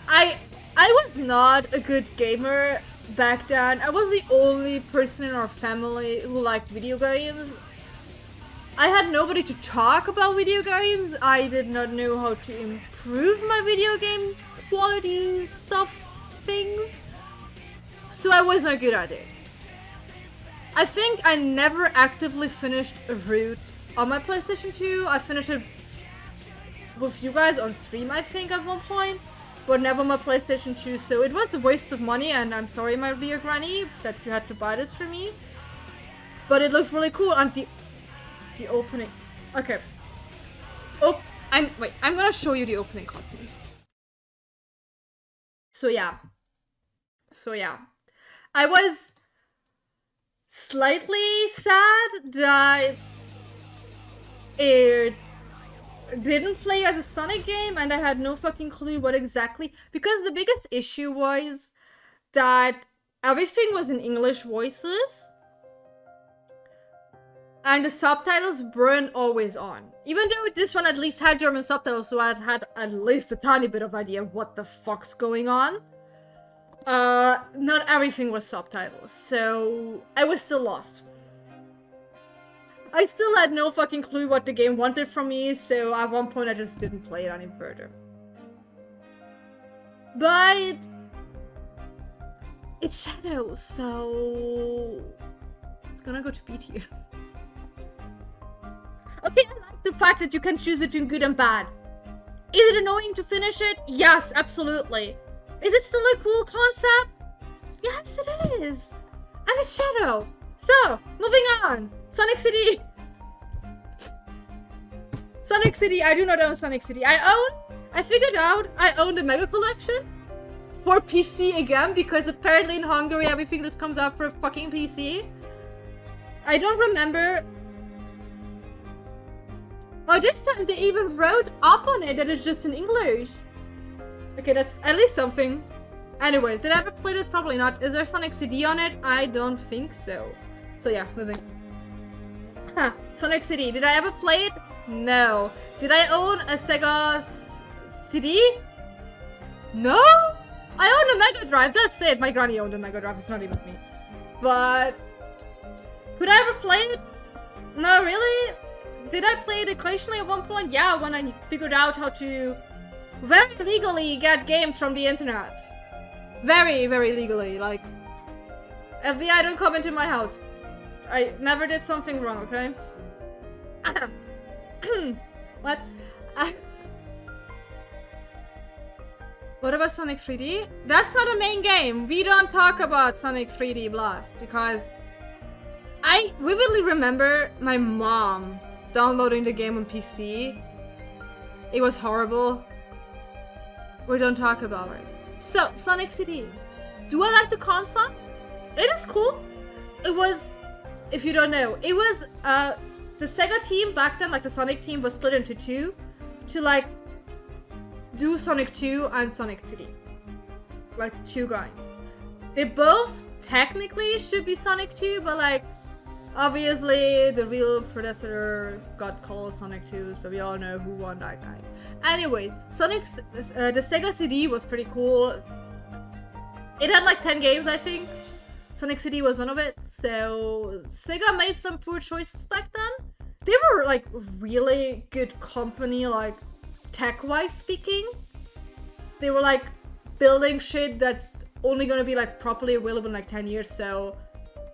I was not a good gamer back then. I was the only person in our family who liked video games. I had nobody to talk about video games. I did not know how to improve my video game quality things. So I was not good at it. I think I never actively finished a route on my PlayStation 2. I finished it with you guys on stream, I think, at one point. But never my PlayStation 2. So it was a waste of money and I'm sorry, my dear granny, that you had to buy this for me. But it looks really cool and the opening. Okay. Oh, I'm gonna show you the opening cutscene. So yeah. I was slightly sad that it didn't play as a Sonic game and I had no fucking clue what exactly, because the biggest issue was that everything was in English voices and the subtitles weren't always on. Even though this one at least had German subtitles, so I had at least a tiny bit of idea what the fuck's going on. Not everything was subtitles, so I was still lost. I still had no fucking clue what the game wanted from me, so at one point I just didn't play it any further. But it's Shadow, so it's gonna go to B tier. Okay, I like the fact that you can choose between good and bad. Is it annoying to finish it? Yes, absolutely. Is it still a cool concept? Yes, it is. And it's Shadow. So, moving on. Sonic City. Sonic City. I do not own Sonic City. I figured out I own the Mega Collection for PC again, because apparently in Hungary everything just comes out for fucking PC. I don't remember. Oh, this time they even wrote up on it that it's just in English. Okay, that's at least something. Anyways, did I ever play this? Probably not. Is there Sonic CD on it? I don't think so. So yeah, moving. Sonic CD. Did I ever play it? No. Did I own a Sega CD? No? I own a Mega Drive. That's it. My granny owned a Mega Drive. It's not even me. But could I ever play it? No, really? Did I play it occasionally at one point? Yeah, when I figured out how to very legally get games from the internet. Very, very legally. Like, FBI, don't come into my house. I never did something wrong, okay? What? What about Sonic 3D? That's not a main game. We don't talk about Sonic 3D Blast because I vividly remember my mom downloading the game on PC. It was horrible. We don't talk about it. So, Sonic CD. Do I like the concept? It is cool. It was, if you don't know, it was, the Sega team back then, like the Sonic team, was split into two to, like, do Sonic 2 and Sonic CD. Like, two guys. They both technically should be Sonic 2, but, like, obviously the real predecessor got called Sonic 2, so we all know who won that guy. Anyways, the Sega CD was pretty cool. It had like 10 games, I think. Sonic CD was one of it. So Sega made some poor choices back then. They were like really good company, like tech-wise speaking. They were like building shit that's only gonna be like properly available in like 10 years, so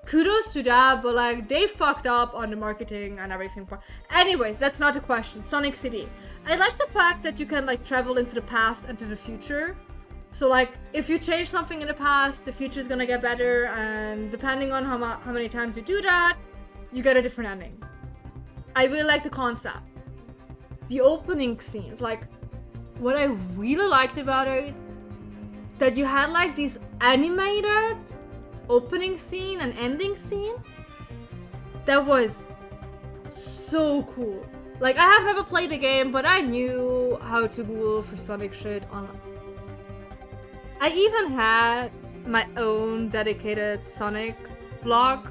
kudos to that, but like they fucked up on the marketing and everything. Anyways, that's not a question. Sonic CD. I like the fact that you can like travel into the past and to the future. So like if you change something in the past, the future is gonna get better, and depending on how many times you do that, you get a different ending. I really like the concept. The opening scenes, like what I really liked about it, that you had like these animated opening scene and ending scene that was so cool. Like, I have never played the game, but I knew how to Google for Sonic shit on. I even had my own dedicated Sonic blog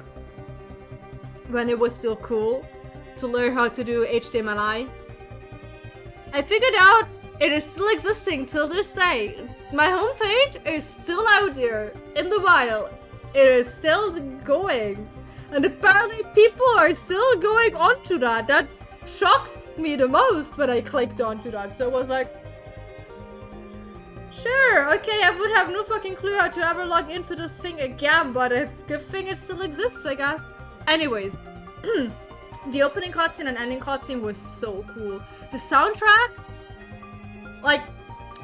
when it was still cool to learn how to do HTML. I figured out it is still existing till this day. My homepage is still out there in the wild. It is still going, and apparently people are still going onto that. That shocked me the most when I clicked onto that. So I was like, sure, okay, I would have no fucking clue how to ever log into this thing again, but it's a good thing it still exists, I guess. Anyways, the opening cutscene and ending cutscene was so cool. The soundtrack, like,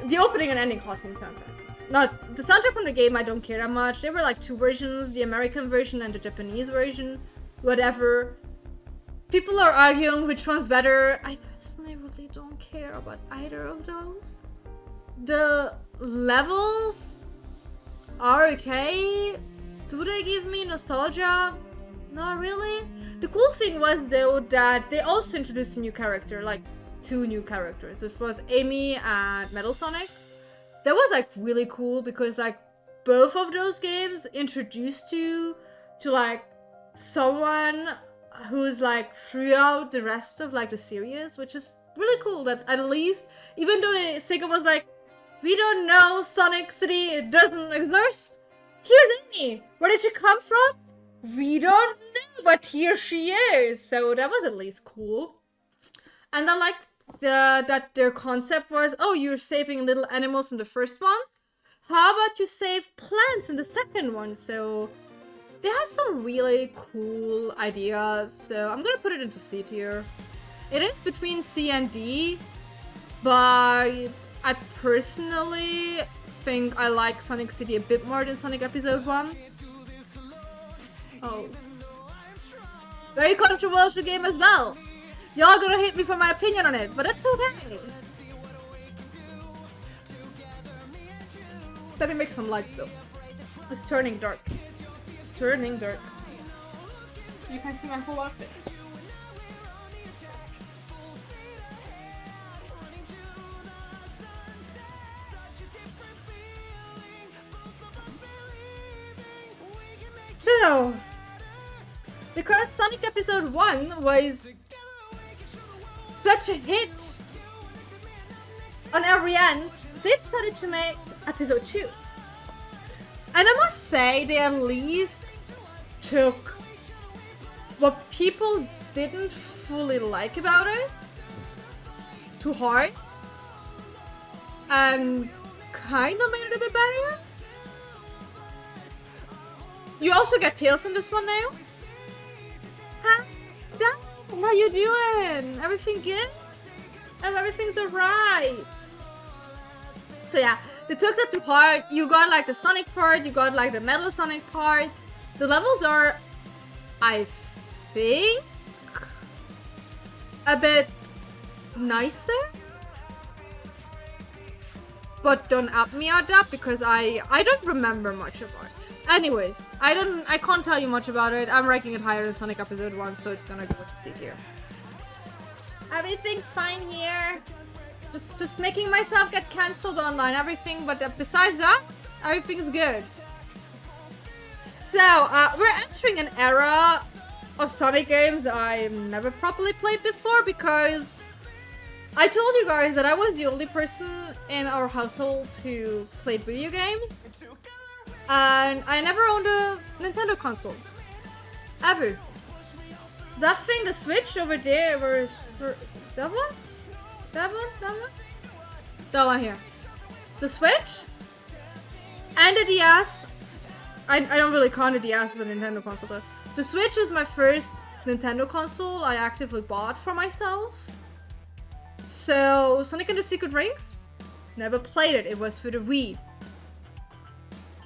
the opening and ending cutscene soundtrack. Not the soundtrack from the game, I don't care that much. There were like two versions, the American version and the Japanese version. Whatever. People are arguing which one's better. I personally really don't care about either of those. The levels are okay. Do they give me nostalgia? Not really. The cool thing was though that they also introduced a new character. Like, two new characters, which was Amy and Metal Sonic. That was like really cool because like both of those games introduced you to like someone who's like throughout the rest of like the series, which is really cool that at least, even though Sega was like, we don't know Sonic City, it doesn't exist. Here's Amy. Where did she come from? We don't know, but here she is. So that was at least cool. And I like that their concept was, oh, you're saving little animals in the first one. How about you save plants in the second one? So they had some really cool ideas. So I'm gonna put it into C tier. It is between C and D, but I personally think I like Sonic City a bit more than Sonic Episode 1. Oh. Very controversial game as well. Y'all gonna hate me for my opinion on it, but that's okay. Let me make some lights though. It's turning dark. It's turning dark. So you can see my whole outfit. So, because Sonic Episode 1 was such a hit on every end, they decided to make Episode 2. And I must say, they at least took what people didn't fully like about it to heart and kind of made it a bit better. You also get Tails in this one now. Huh? How you doing? Everything good? Everything's alright. So yeah, they took that to heart. You got like the Sonic part, you got like the Metal Sonic part. The levels are, I think, a bit nicer. But don't at me at that because I don't remember much about it. Anyways, I can't tell you much about it. I'm ranking it higher than Sonic Episode 1, so it's gonna go to C tier. Everything's fine here. Just making myself get cancelled online, everything, but besides that, everything's good. So, we're entering an era of Sonic games I've never properly played before because I told you guys that I was the only person in our household who played video games. And I never owned a Nintendo console. Ever. That thing, the Switch over there, was... That one? That one? That one? That one here. The Switch? And the DS. I don't really count the DS as a Nintendo console, but the Switch is my first Nintendo console I actively bought for myself. So, Sonic and the Secret Rings? Never played it. It was for the Wii.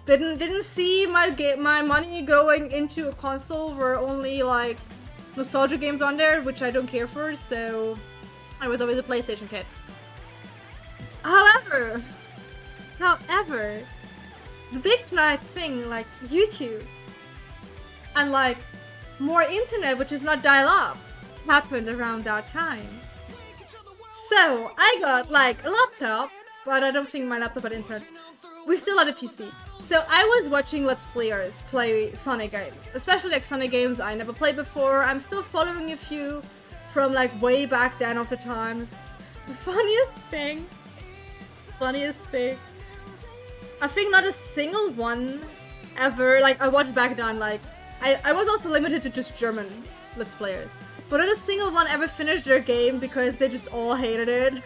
Didn't see my money going into a console where only like nostalgia games on there, which I don't care for, so I was always a PlayStation kid. However, the big night thing like YouTube and like more internet, which is not dial-up, happened around that time. So I got like a laptop, but I don't think my laptop had internet. We still had a PC. So I was watching Let's Players play Sonic games, especially like Sonic games I never played before. I'm still following a few from like way back then of the times. The funniest thing, I think not a single one ever, like I watched back then, like I was also limited to just German Let's Players. But not a single one ever finished their game because they just all hated it.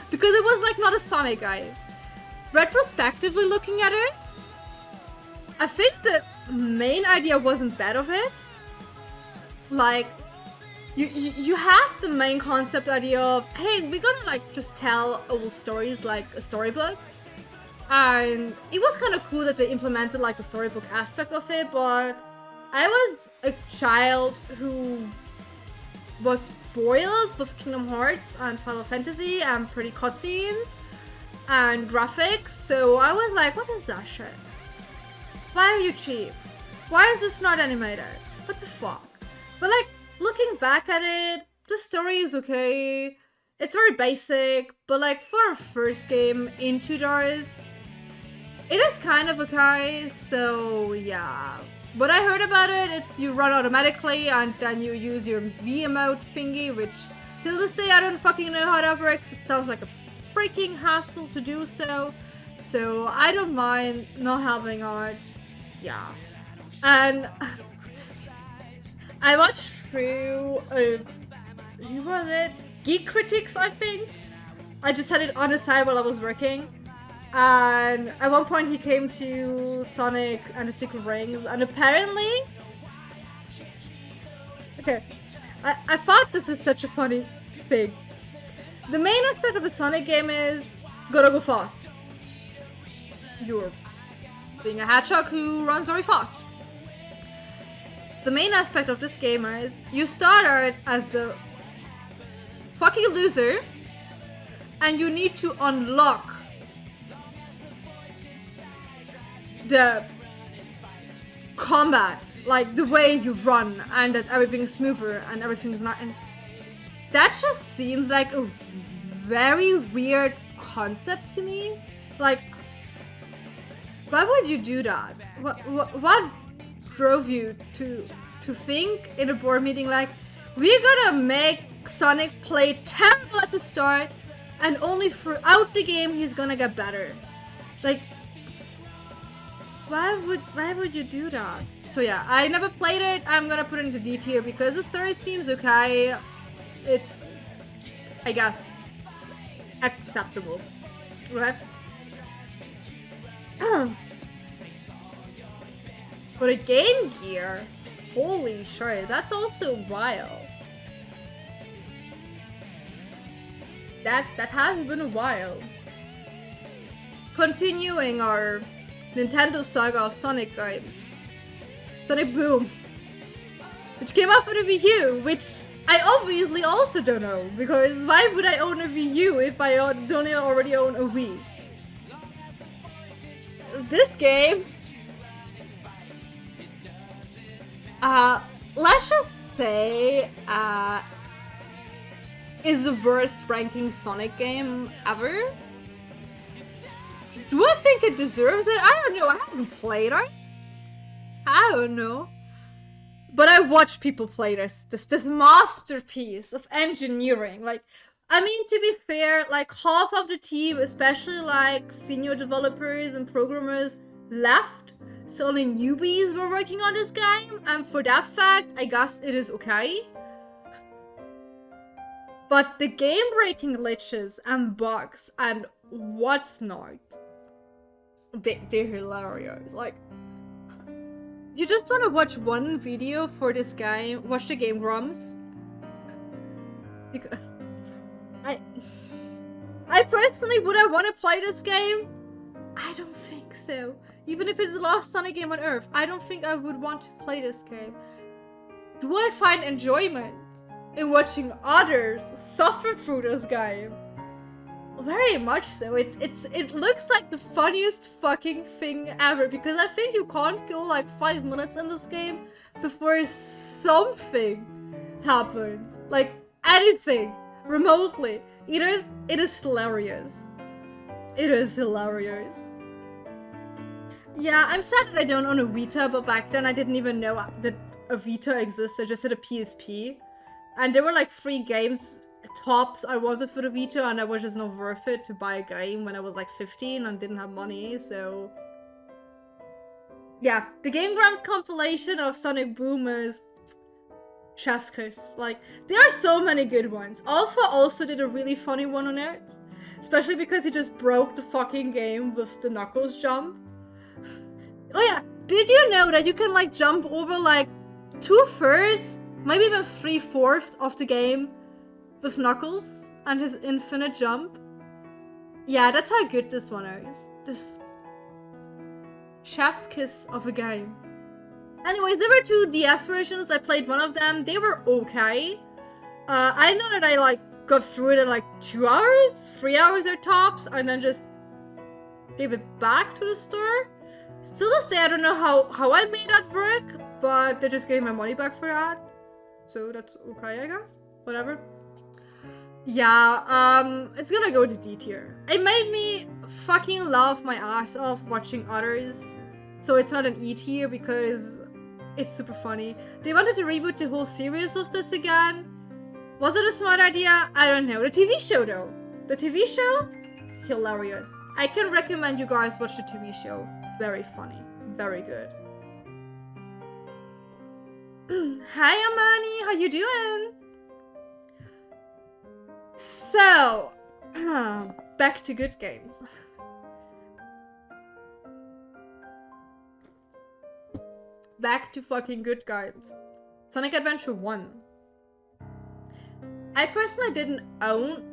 Because it was like not a Sonic guy. Retrospectively looking at it, I think the main idea wasn't bad of it. Like, you have the main concept idea of, hey, we're gonna like just tell old stories like a storybook. And it was kind of cool that they implemented like the storybook aspect of it, but I was a child who was spoiled with Kingdom Hearts and Final Fantasy and pretty cutscenes and graphics, so I was like, what is that shit? Why are you cheap? Why is this not animated? What the fuck? But like, looking back at it, the story is okay. It's very basic, but like for a first game in tutors, it is kind of okay, so yeah. What I heard about it, it's you run automatically and then you use your V emote thingy, which till this day I don't fucking know how that works. It sounds like a freaking hassle to do so. So I don't mind not having art. Yeah. And I watched through who was it? Geek Critics, I think. I just had it on the side while I was working. And at one point he came to Sonic and the Secret Rings, and apparently... Okay, I thought this is such a funny thing. The main aspect of a Sonic game is gotta go fast. You're being a hedgehog who runs very fast. The main aspect of this game is you start out as a fucking loser, and you need to unlock the combat, like the way you run, and that everything's smoother and everything is not. And that just seems like a very weird concept to me. Like, why would you do that? What drove you to think in a board meeting like, we're gonna make Sonic play terrible at the start, and only throughout the game he's gonna get better? Like, why would you do that? So yeah, I never played it. I'm gonna put it into D tier because the story seems okay. It's, I guess, acceptable. Right? But a Game Gear, holy shit, that's also wild. That has been a while. Continuing our Nintendo saga of Sonic games. Sonic Boom, which came out for the Wii U, which I obviously also don't know, because why would I own a Wii U if I don't already own a Wii? This game, let's just say, is the worst ranking Sonic game ever. Do I think it deserves it? I don't know. I haven't played it. I don't know. But I watch people play this masterpiece of engineering. Like, I mean, to be fair, like half of the team, especially like senior developers and programmers, left. So only newbies were working on this game. And for that fact, I guess it is okay. But the game-breaking glitches and bugs and what's not, they're hilarious. Like, you just want to watch one video for this guy, watch the Game Grumps. Because I personally, would I want to play this game? I don't think so. Even if it's the last Sonic game on Earth, I don't think I would want to play this game. Do I find enjoyment in watching others suffer through this game? Very much so. It looks like the funniest fucking thing ever, because I think you can't go like 5 minutes in this game before something happens. Like anything remotely. It is hilarious. It is hilarious. Yeah, I'm sad that I don't own a Vita, but back then I didn't even know that a Vita existed. I just had a PSP. And there were like 3 games tops I wanted for the Vita, and it was just not worth it to buy a game when I was like 15 and didn't have money, so... Yeah, the Game Grumps compilation of Sonic Boom is chef's kiss. Like, there are so many good ones. Alpha also did a really funny one on it, especially because he just broke the fucking game with the Knuckles jump. Oh yeah, did you know that you can like jump over like 2/3, maybe even 3/4 of the game with Knuckles and his infinite jump? Yeah, that's how good this one is. This chef's kiss of a game. Anyways, there were 2 DS versions. I played one of them. They were okay. I know that I like got through it in like 2 hours, 3 hours at tops, and then just gave it back to the store. Still to this day, I don't know how I made that work, but they just gave my money back for that. So that's okay, I guess. Whatever. Yeah, it's gonna go to D tier. It made me fucking laugh my ass off watching others. So it's not an E tier because it's super funny. They wanted to reboot the whole series of this again. Was it a smart idea? I don't know. The TV show though. The TV show? Hilarious. I can recommend you guys watch the TV show. Very funny. Very good. Hi Amani, how you doing? So, back to good games. Back to fucking good games. Sonic Adventure 1. I personally didn't own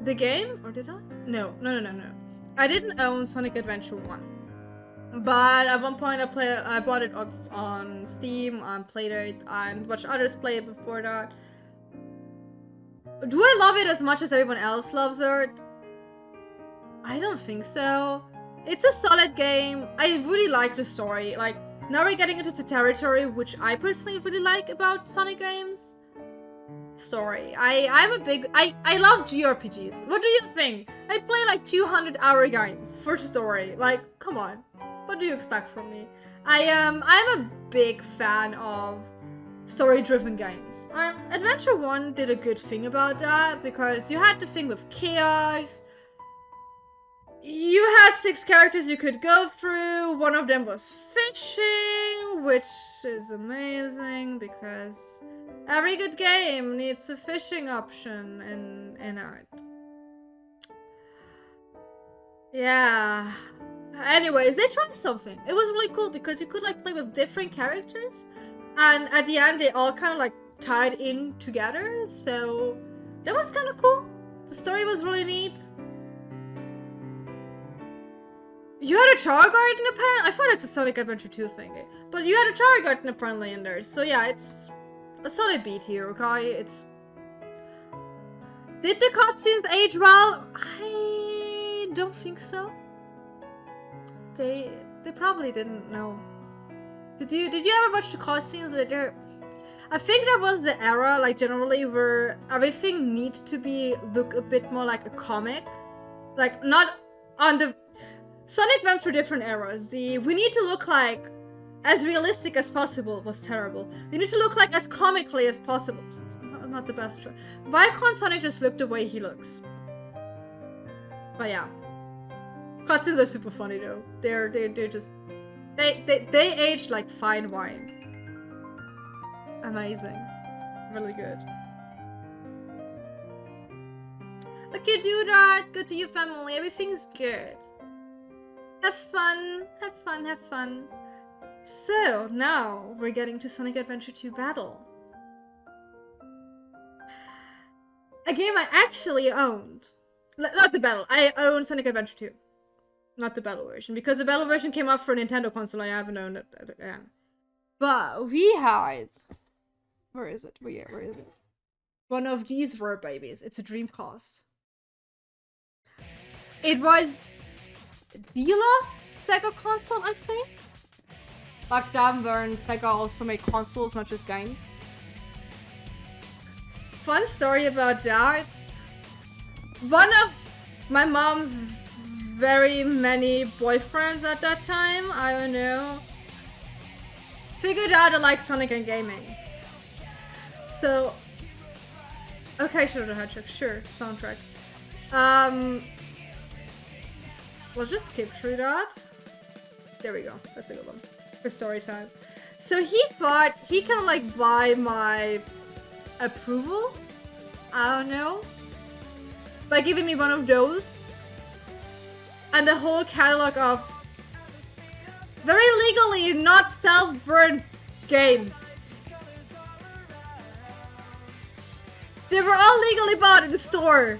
the game, or did I? No. I didn't own Sonic Adventure 1. But at one point I bought it on Steam and played it and watched others play it before that. Do I love it as much as everyone else loves it? I don't think so. It's a solid game. I really like the story. Like, now we're getting into the territory which I personally really like about Sonic games. Story. I love JRPGs. What do you think? I play like 200-hour games for story. Like, come on. What do you expect from me? I'm a big fan of story-driven games. Adventure 1 did a good thing about that because you had the thing with chaos. You had 6 characters you could go through. One of them was fishing, which is amazing because every good game needs a fishing option in it. Yeah. Anyways, they tried something. It was really cool because you could like play with different characters. And at the end, they all kind of like tied in together. So that was kind of cool. The story was really neat. You had a Char Garden apparently? I thought it's a Sonic Adventure 2 thing. But you had a Char Garden apparently in there. So yeah, it's a solid beat here, okay? It's... Did the cutscenes age well? I don't think so. They probably didn't know. Did you ever watch the cutscenes that they're... I think that was the era, like generally, where everything needs to look a bit more like a comic. Like, not on the... Sonic went through different eras. We need to look like as realistic as possible was terrible. We need to look like as comically as possible. It's not the best choice. Why can't Sonic just look the way he looks? But yeah. Cutscenes are super funny though. They're just... They aged like fine wine. Amazing. Really good. Look, you do that. Good to your family. Everything's good. Have fun. Have fun. Have fun. So, now we're getting to Sonic Adventure 2 Battle. A game I actually owned. Not the battle. I own Sonic Adventure 2. Not the battle version. Because the battle version came out for a Nintendo console. I haven't owned it again. But we had... Where is it? Where is it? One of these rare babies. It's a Dreamcast. It was the last Sega console, I think. Back then, when Sega also made consoles, not just games. Fun story about that. One of my mom's very many boyfriends at that time, I don't know, figured out I like Sonic and gaming. So, okay, Shadow the Hedgehog, sure, soundtrack. We'll just skip through that. There we go, that's a good one. For story time. So he thought he can like buy my approval, I don't know, by giving me one of those. And the whole catalog of very legally not self-burned games. They were all legally bought in the store.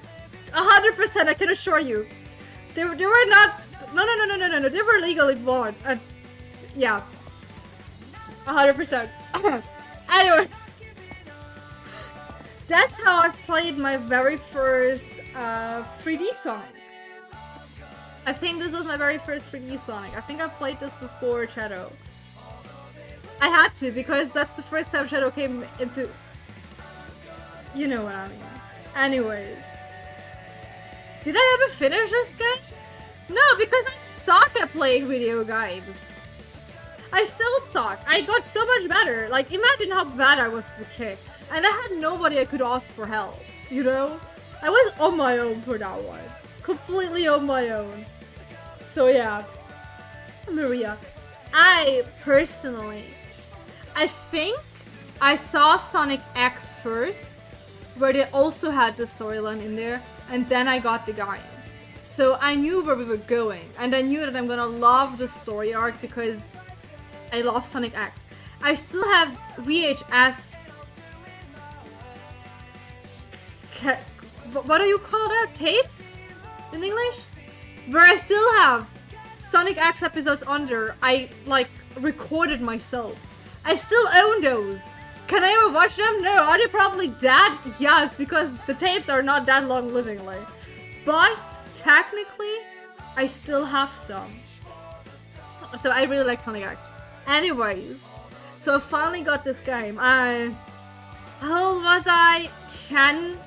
100%, I can assure you. They were not... No. They were legally bought. Yeah. 100%. Anyways. That's how I played my very first 3D Sonic. I think this was my very first 3D Sonic. I think I played this before Shadow. I had to, because that's the first time Shadow came into... You know what I mean. Anyways. Did I ever finish this game? No, because I suck at playing video games. I still suck. I got so much better. Like, imagine how bad I was as a kid. And I had nobody I could ask for help, you know? I was on my own for that one. Completely on my own. So yeah. Maria. I think I saw Sonic X first, where they also had the storyline in there, and then I got the game. So I knew where we were going, and I knew that I'm gonna love the story arc because I love Sonic X. I still have VHS. What do you call that? Tapes? In English? Where I still have Sonic X episodes under. I, like, recorded myself. I still own those. Can I ever watch them? No. Are they probably dead? Yes, because the tapes are not that long livingly. But, technically, I still have some. So I really like Sonic X. Anyways, so I finally got this game. How old was I? 10?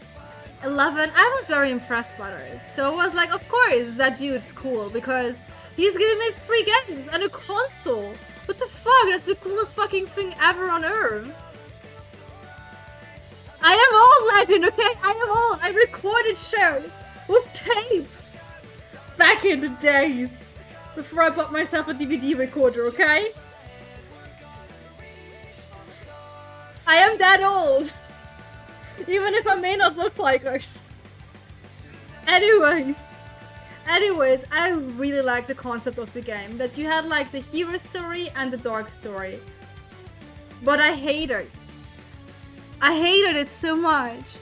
11? I was very impressed by this. So I was like, of course, that dude's cool because he's giving me free games and a console. What the fuck? That's the coolest fucking thing ever on earth. I am all legend, okay? I am all. I recorded shows with tapes back in the days before I bought myself a DVD recorder, okay? I am that old. Even if I may not look like it. Anyways, I really like the concept of the game. That you had like the hero story and the dark story. But I hated it so much.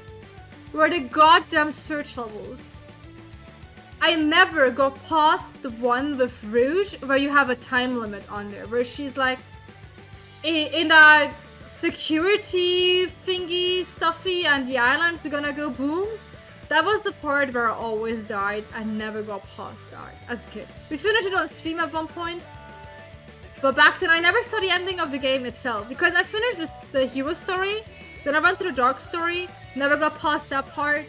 Were the goddamn search levels. I never got past the one with Rouge where you have a time limit on there. Where she's like, in that security thingy stuffy and the island's gonna go boom. That was the part where I always died and never got past that as a kid. We finished it on stream at one point, but back then I never saw the ending of the game itself because I finished the hero story, then I went to the dark story, never got past that part.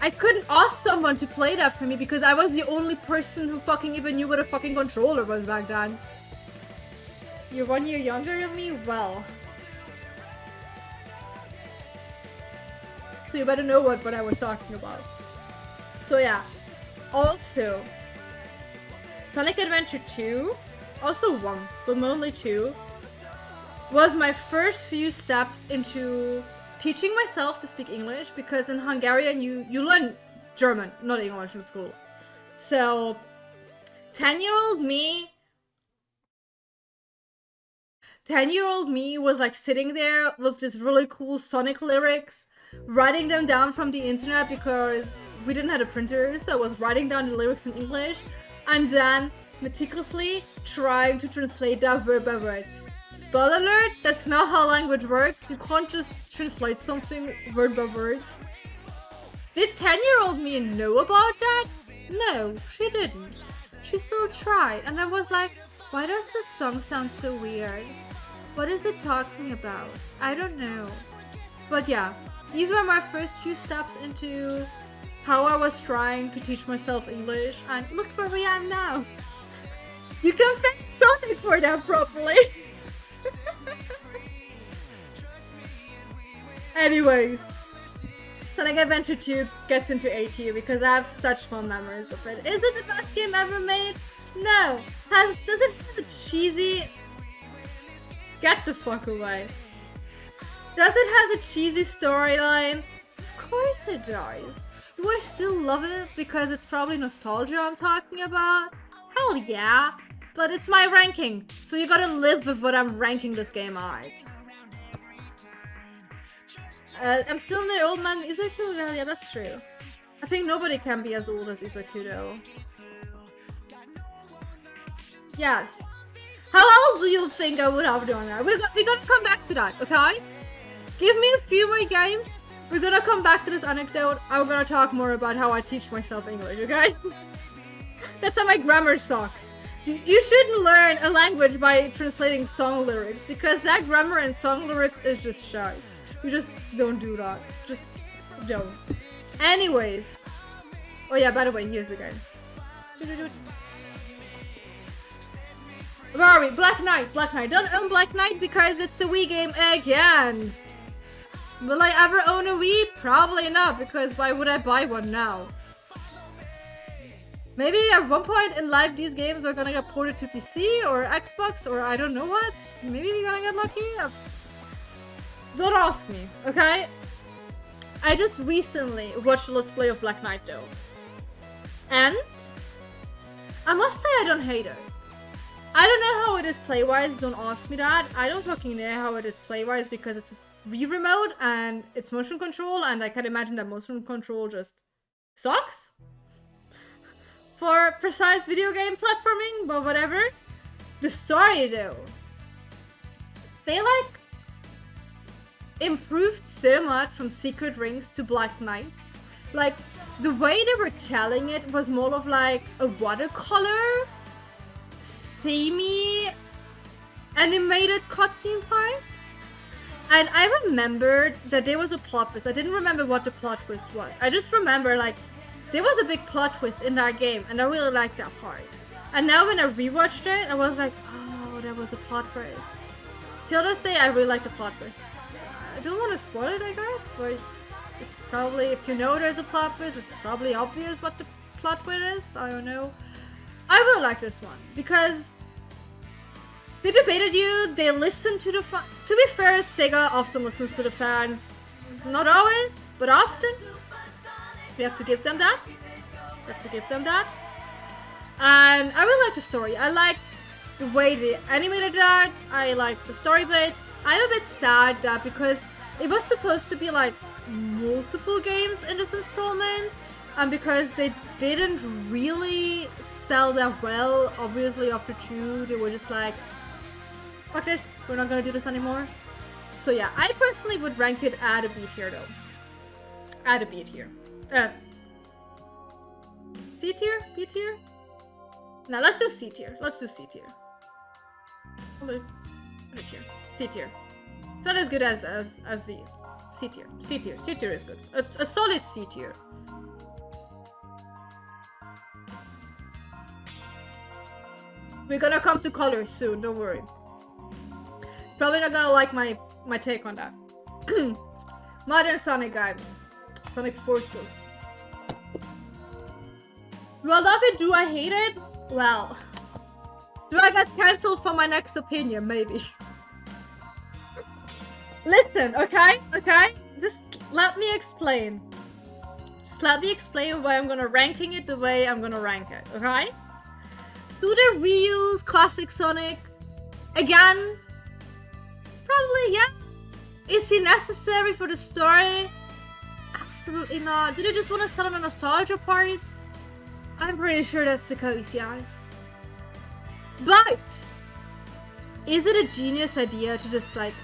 I couldn't ask someone to play that for me because I was the only person who fucking even knew what a fucking controller was back then. You're 1 year younger than me? Well. So you better know what I was talking about. So yeah. Also, Sonic Adventure 2, also 1, but mainly 2, was my first few steps into teaching myself to speak English because in Hungarian you learn German, not English in school. So, 10-year-old me was like sitting there with this really cool Sonic lyrics, writing them down from the internet because we didn't have a printer, so I was writing down the lyrics in English and then meticulously trying to translate that word by word. Spoiler alert, that's not how language works. You can't just translate something word by word. Did 10-year-old me know about that? No, she didn't. She still tried and I was like, why does this song sound so weird? What is it talking about? I don't know. But yeah, these were my first few steps into how I was trying to teach myself English, and look where we are now. You can thank Sonic for that properly. Anyways, Sonic Adventure 2 gets into A tier because I have such fun memories of it. Is it the best game ever made? No. Does it have a cheesy... Get the fuck away. Does it have a cheesy storyline? Of course it does. Do I still love it because it's probably nostalgia I'm talking about? Hell yeah. But it's my ranking, so you gotta live with what I'm ranking this game at. I'm still the old man Izuku? Well, yeah, that's true. I think nobody can be as old as Izuku though. Yes. How else do you think I would have done that? We're gonna come back to that, okay? Give me a few more games. We're gonna come back to this anecdote. I'm gonna talk more about how I teach myself English, okay? That's how my grammar sucks. You shouldn't learn a language by translating song lyrics because that grammar and song lyrics is just shite. You just don't do that. Just Don't. Anyways. Oh yeah, by the way, here's the game. Where are we? Black Knight. Black Knight. Don't own Black Knight because it's a Wii game again. Will I ever own a Wii? Probably not, because why would I buy one now? Maybe at one point in life these games are gonna get ported to PC or Xbox or I don't know what. Maybe we're gonna get lucky. Don't ask me, okay? I just recently watched a Let's Play of Black Knight though. And I must say I don't hate it. I don't know how it is play-wise, don't ask me that. I don't fucking know how it is play-wise because it's Wii remote and it's motion control and I can imagine that motion control just sucks for precise video game platforming, but whatever. The story though, they like improved so much from Secret Rings to Black Knight. Like the way they were telling it was more of like a watercolor, semi-animated cutscene part. And I remembered that there was a plot twist. I didn't remember what the plot twist was. I just remember like there was a big plot twist in that game and I really liked that part. And now when I rewatched it, I was like, oh, there was a plot twist. Till this day, I really like the plot twist. I don't want to spoil it, I guess, but it's probably, if you know there's a plot twist, it's probably obvious what the plot twist is. I don't know. I really like this one because they debated you, they listened to the fans. To be fair, Sega often listens to the fans. Not always, but often. We have to give them that. And I really like the story. I like the way they animated that. I like the story bits. I'm a bit sad that because it was supposed to be like multiple games in this installment, and because they didn't really sell that well, obviously after 2, they were just like, fuck this, we're not gonna do this anymore. So yeah, I personally would rank it at a B tier though. At a B tier. C tier? B tier? Now let's do C tier. Let's do C tier. What a tier. C tier. It's not as good as these. C tier. C tier. C tier is good. A solid C tier. We're gonna come to colors soon, don't worry. Probably not gonna like my take on that. Modern Sonic games. Sonic Forces. Do I love it? Do I hate it? Well, do I get cancelled for my next opinion? Maybe. Listen, okay? Okay? Just let me explain. Just let me explain why I'm gonna ranking it the way I'm gonna rank it, okay? Do they reuse classic Sonic? Again? Probably, yeah. Is he necessary for the story? Absolutely not. Do they just want to sell on a nostalgia part? I'm pretty sure that's the case, yes. But is it a genius idea to just like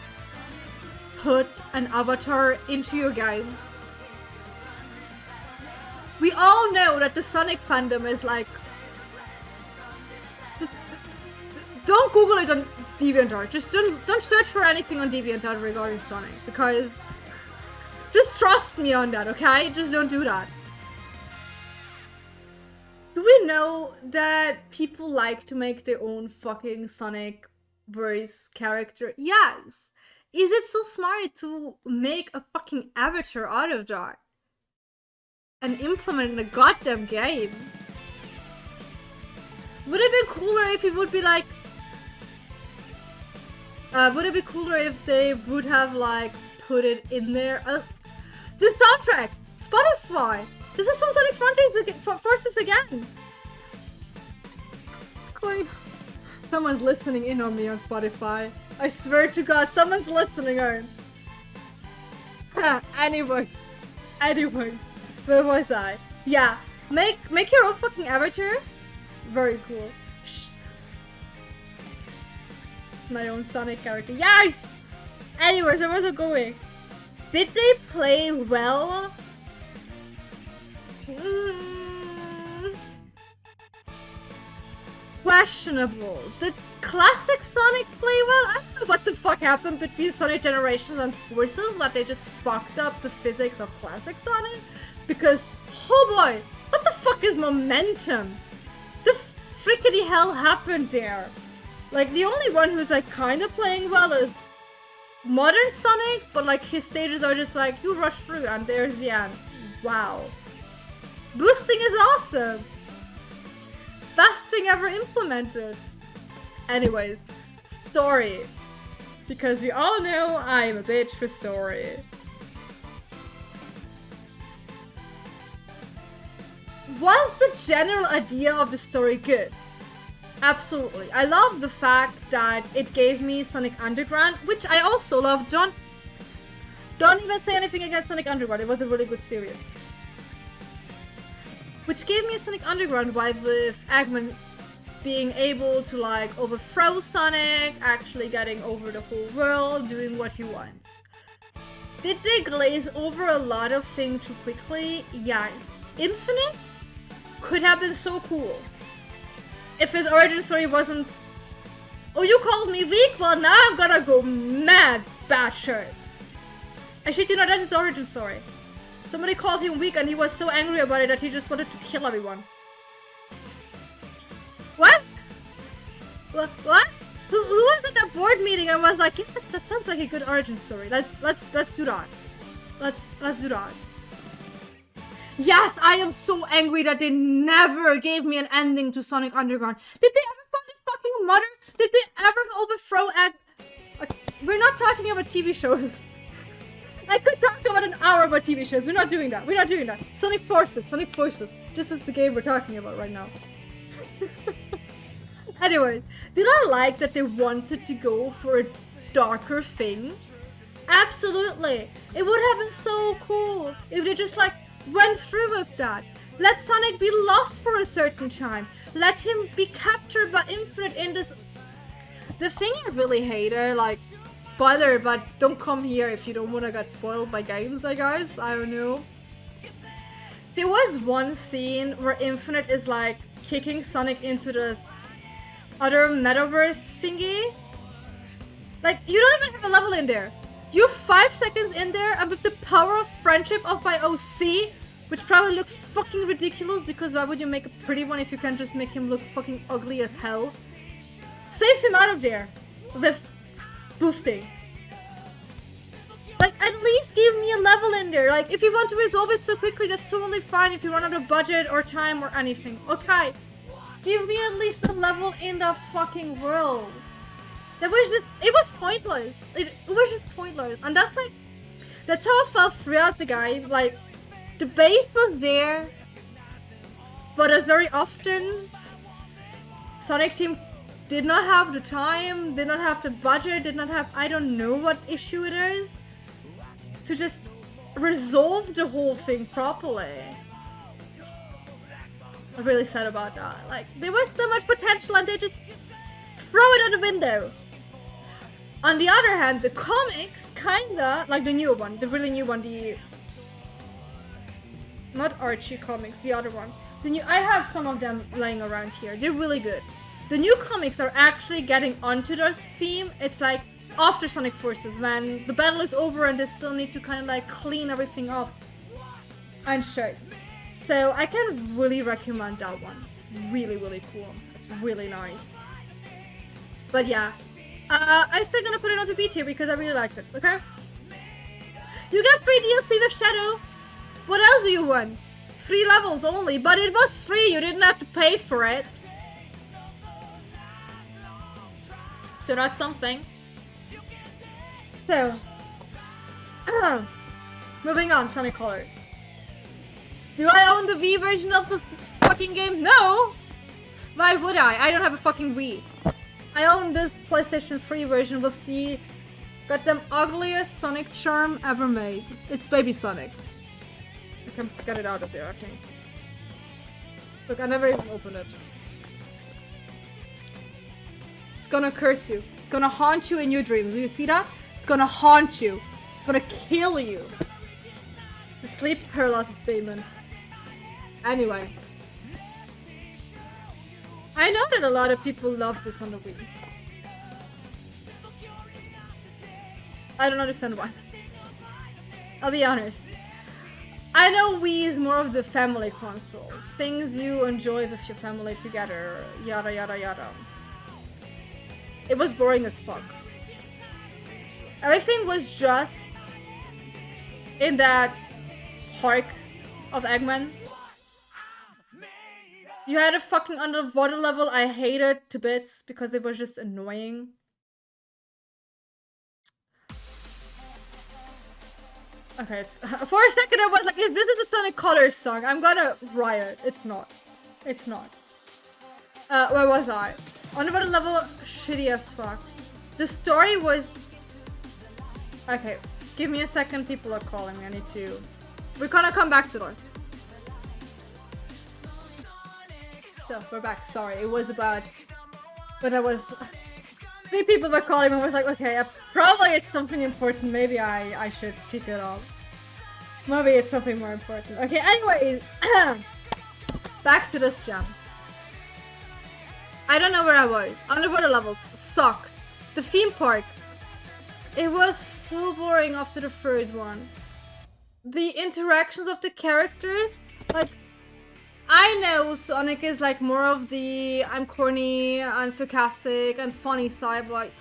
put an avatar into your game? We all know that the Sonic fandom is like, don't Google it on DeviantArt. Just don't search for anything on DeviantArt regarding Sonic, because just trust me on that, okay? Just don't do that. Do we know that people like to make their own fucking Sonic voice character? Yes. Is it so smart to make a fucking avatar out of that and implement in a goddamn game? Would it be cooler if it would be like... would it be cooler if they would have like put it in there? The soundtrack! Spotify! This is from Sonic Forces again! It's going... Someone's listening in on me on Spotify. I swear to God, someone's listening on. Anyways. Where was I? Yeah. Make your own fucking avatar. Very cool. Shh. My own Sonic character. Yes! Anyways, where was I going? Did they play well? questionable. Did classic Sonic play well? I don't know what the fuck happened between Sonic Generations and Forces, that they just fucked up the physics of classic Sonic. Because, oh boy, what the fuck is momentum? The frickety hell happened there? Like, the only one who's like kind of playing well is modern Sonic, but like his stages are just like, you rush through and there's the end. Wow. Boosting is awesome. Best thing ever implemented. Anyways, story. Because we all know I'm a bitch for story. Was the general idea of the story good? Absolutely. I love the fact that it gave me Sonic Underground, which I also love. Don't even say anything against Sonic Underground. It was a really good series. Which gave me a Sonic Underground vibe with Eggman being able to like overthrow Sonic, actually getting over the whole world, doing what he wants. Did they glaze over a lot of things too quickly? Yes. Infinite could have been so cool. If his origin story wasn't, oh, you called me weak? Well, now I'm gonna go mad batshit. I shit you not, that's his origin story. Somebody called him weak and he was so angry about it that he just wanted to kill everyone. What? What? Who was at that board meeting and was like, yes, that sounds like a good origin story. Let's do that. Let's do that. Yes, I am so angry that they never gave me an ending to Sonic Underground. Did they ever find a fucking mother? Did they ever overthrow we're not talking about TV shows. I could talk about an hour about TV shows. We're not doing that. We're not doing that. Sonic Forces. This is the game we're talking about right now. Anyway, did I like that they wanted to go for a darker thing? Absolutely. It would have been so cool if they just like went through with that. Let Sonic be lost for a certain time. Let him be captured by Infinite in this. The thing I really hated, like, spoiler, but don't come here if you don't want to get spoiled by games, I guess. I don't know. There was one scene where Infinite is like kicking Sonic into this other metaverse thingy. Like, you don't even have a level in there. You're 5 seconds in there, and with the power of friendship of my OC, which probably looks fucking ridiculous, because why would you make a pretty one if you can just make him look fucking ugly as hell? Saves him out of there with boosting. Like, at least give me a level in there. Like, if you want to resolve it so quickly, that's totally fine if you run out of budget or time or anything. Okay. Give me at least a level in the fucking world. That was just, it was pointless. It was just pointless. And that's like, that's how I felt throughout the game. Like, the base was there, but as very often, Sonic Team did not have the time, did not have the budget, did not have, I don't know what issue it is, to just resolve the whole thing properly. I'm really sad about that. Like, there was so much potential and they just throw it out the window. On the other hand, the comics kinda, like the new one, the really new one, the, not Archie comics, the other one. The new, I have some of them laying around here. They're really good. The new comics are actually getting onto this theme. It's like after Sonic Forces, when the battle is over and they still need to kind of like clean everything up and shit. So I can really recommend that one. Really, really cool. It's really nice. But yeah, I'm still gonna put it onto B tier because I really liked it, okay? You get free DLC with Shadow. What else do you want? 3 levels only, but it was free, you didn't have to pay for it. So that's something. So, moving on, Sonic Colors. Do I own the Wii version of this fucking game? No! Why would I? I don't have a fucking Wii. I own this PlayStation 3 version with the goddamn ugliest Sonic charm ever made. It's Baby Sonic. I can get it out of there, I think. Look, I never even opened it. It's gonna curse you. It's gonna haunt you in your dreams. Do you see that? It's gonna haunt you. It's gonna kill you. It's a sleep paralysis demon. Anyway. I know that a lot of people love this on the Wii. I don't understand why. I'll be honest. I know Wii is more of the family console. Things you enjoy with your family together. Yada yada yada. It was boring as fuck. Everything was just in that park of Eggman. You had a fucking underwater level I hated to bits because it was just annoying. Okay, it's, for a second I was like, if this is a Sonic Colors song, I'm gonna riot. It's not. It's not. Where was I? Underwater level, shitty as fuck. The story was... Okay, give me a second, people are calling me, I need to... We're gonna come back to those. So, we're back, sorry, it was bad. But I was... 3 people were calling me, I was like, okay, probably it's something important, maybe I should pick it up. Maybe it's something more important. Okay, anyways, back to this jam. I don't know where I was. Underwater levels sucked. The theme park, it was so boring after the third one. The interactions of the characters, like, I know Sonic is like more of the I'm corny and sarcastic and funny side, but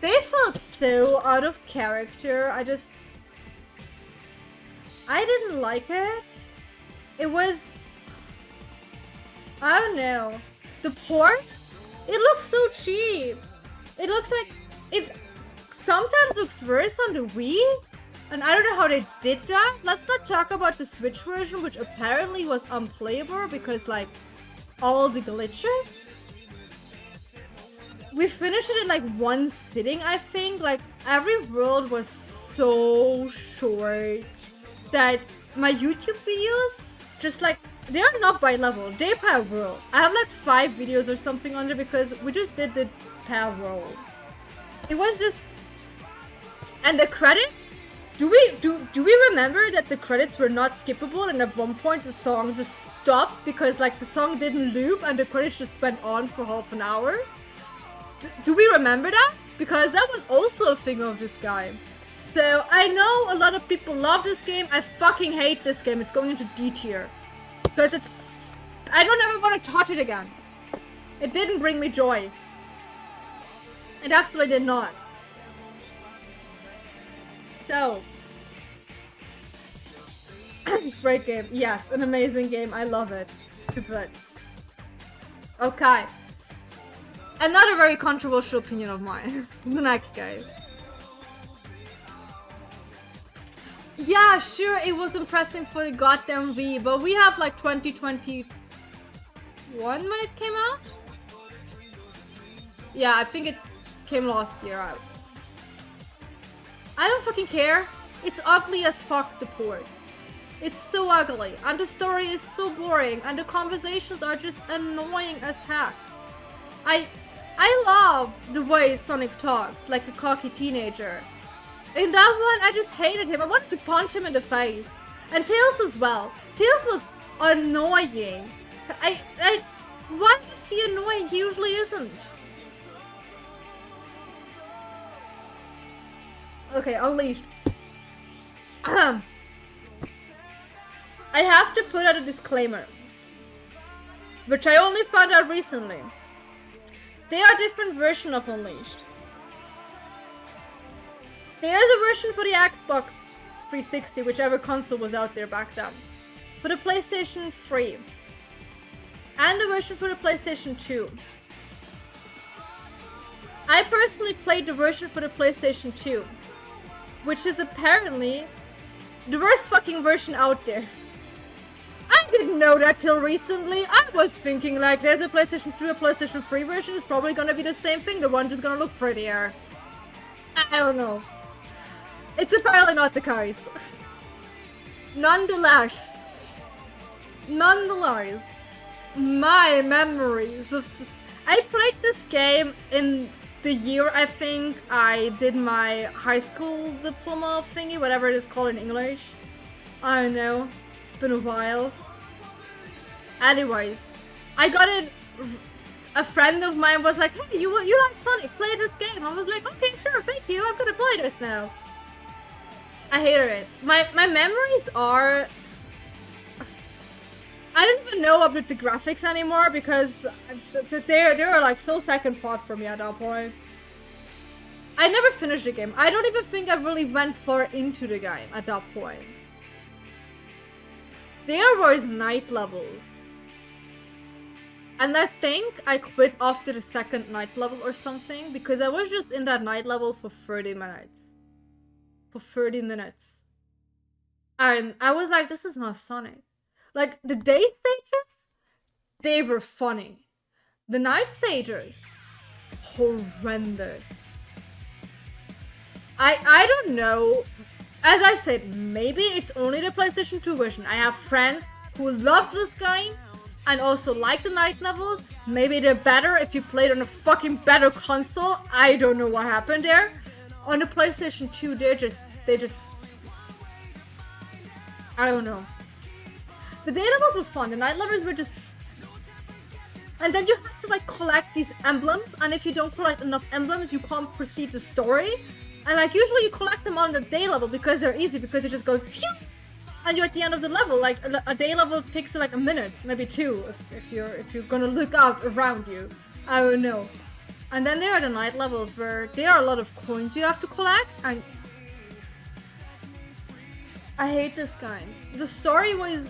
they felt so out of character. I didn't like it. It was, I don't know. The port, it looks so cheap. It looks like, it sometimes looks worse on the Wii. And I don't know how they did that. Let's not talk about the Switch version, which apparently was unplayable because, like, all the glitches. We finished it in, like, one sitting, I think. Like, every world was so short that my YouTube videos just, like, they are not by level. They're per world. I have, like, 5 videos or something on there because we just did the per world. It was just... And the credits? Do we remember that the credits were not skippable and at one point the song just stopped because like the song didn't loop and the credits just went on for half an hour? Do we remember that? Because that was also a thing of this game. So I know a lot of people love this game. I fucking hate this game. It's going into D tier. Because it's... I don't ever want to touch it again. It didn't bring me joy. It absolutely did not. So, great game. Yes, an amazing game. I love it. To bits. Okay. Another very controversial opinion of mine. The next game. Yeah, sure, it was impressive for the goddamn Wii, but we have like 2021 when it came out? Yeah, I think it came last year out. I don't fucking care. It's ugly as fuck, the port. It's so ugly, and the story is so boring, and the conversations are just annoying as heck. I love the way Sonic talks, like a cocky teenager. In that one, I just hated him. I wanted to punch him in the face. And Tails as well. Tails was annoying. Why is he annoying? He usually isn't. Okay, Unleashed. I have to put out a disclaimer, which I only found out recently. They are different versions of Unleashed. There is a version for the Xbox 360, whichever console was out there back then, for the PlayStation 3, and the version for the PlayStation 2. I personally played the version for the PlayStation 2, which is apparently the worst fucking version out there. I didn't know that till recently. I was thinking like there's a PlayStation 2, a PlayStation 3 version. It's probably gonna be the same thing. The one just gonna look prettier. I don't know. It's apparently not the case. Nonetheless, my memories of this, I played this game in the year I think I did my high school diploma thingy, whatever it is called in English. I don't know. It's been a while. Anyways, I got it a friend of mine was like, hey, you like Sonic, play this game. I was like, okay, sure, thank you, I'm gonna play this now. I hated it. My memories are... I don't even know about the graphics anymore because they were like so second thought for me at that point. I never finished the game. I don't even think I really went far into the game at that point. There was night levels. And I think I quit after the second night level or something because I was just in that night level for 30 minutes. For 30 minutes. And I was like, this is not Sonic. Like, the day stages, they were funny. The night stages, horrendous. I don't know. As I said, maybe it's only the PlayStation 2 version. I have friends who love this game and also like the night levels. Maybe they're better if you played on a fucking better console. I don't know what happened there. On the PlayStation 2, they just I don't know. The day levels were fun. The night levels were just... And then you have to like collect these emblems, and if you don't collect enough emblems, you can't proceed the story. And like usually you collect them on the day level because they're easy, because you just go phew, and you're at the end of the level. Like a day level takes you like a minute, maybe two, if you're gonna look out around you. I don't know. And then there are the night levels where there are a lot of coins you have to collect, and I hate this game. The story was...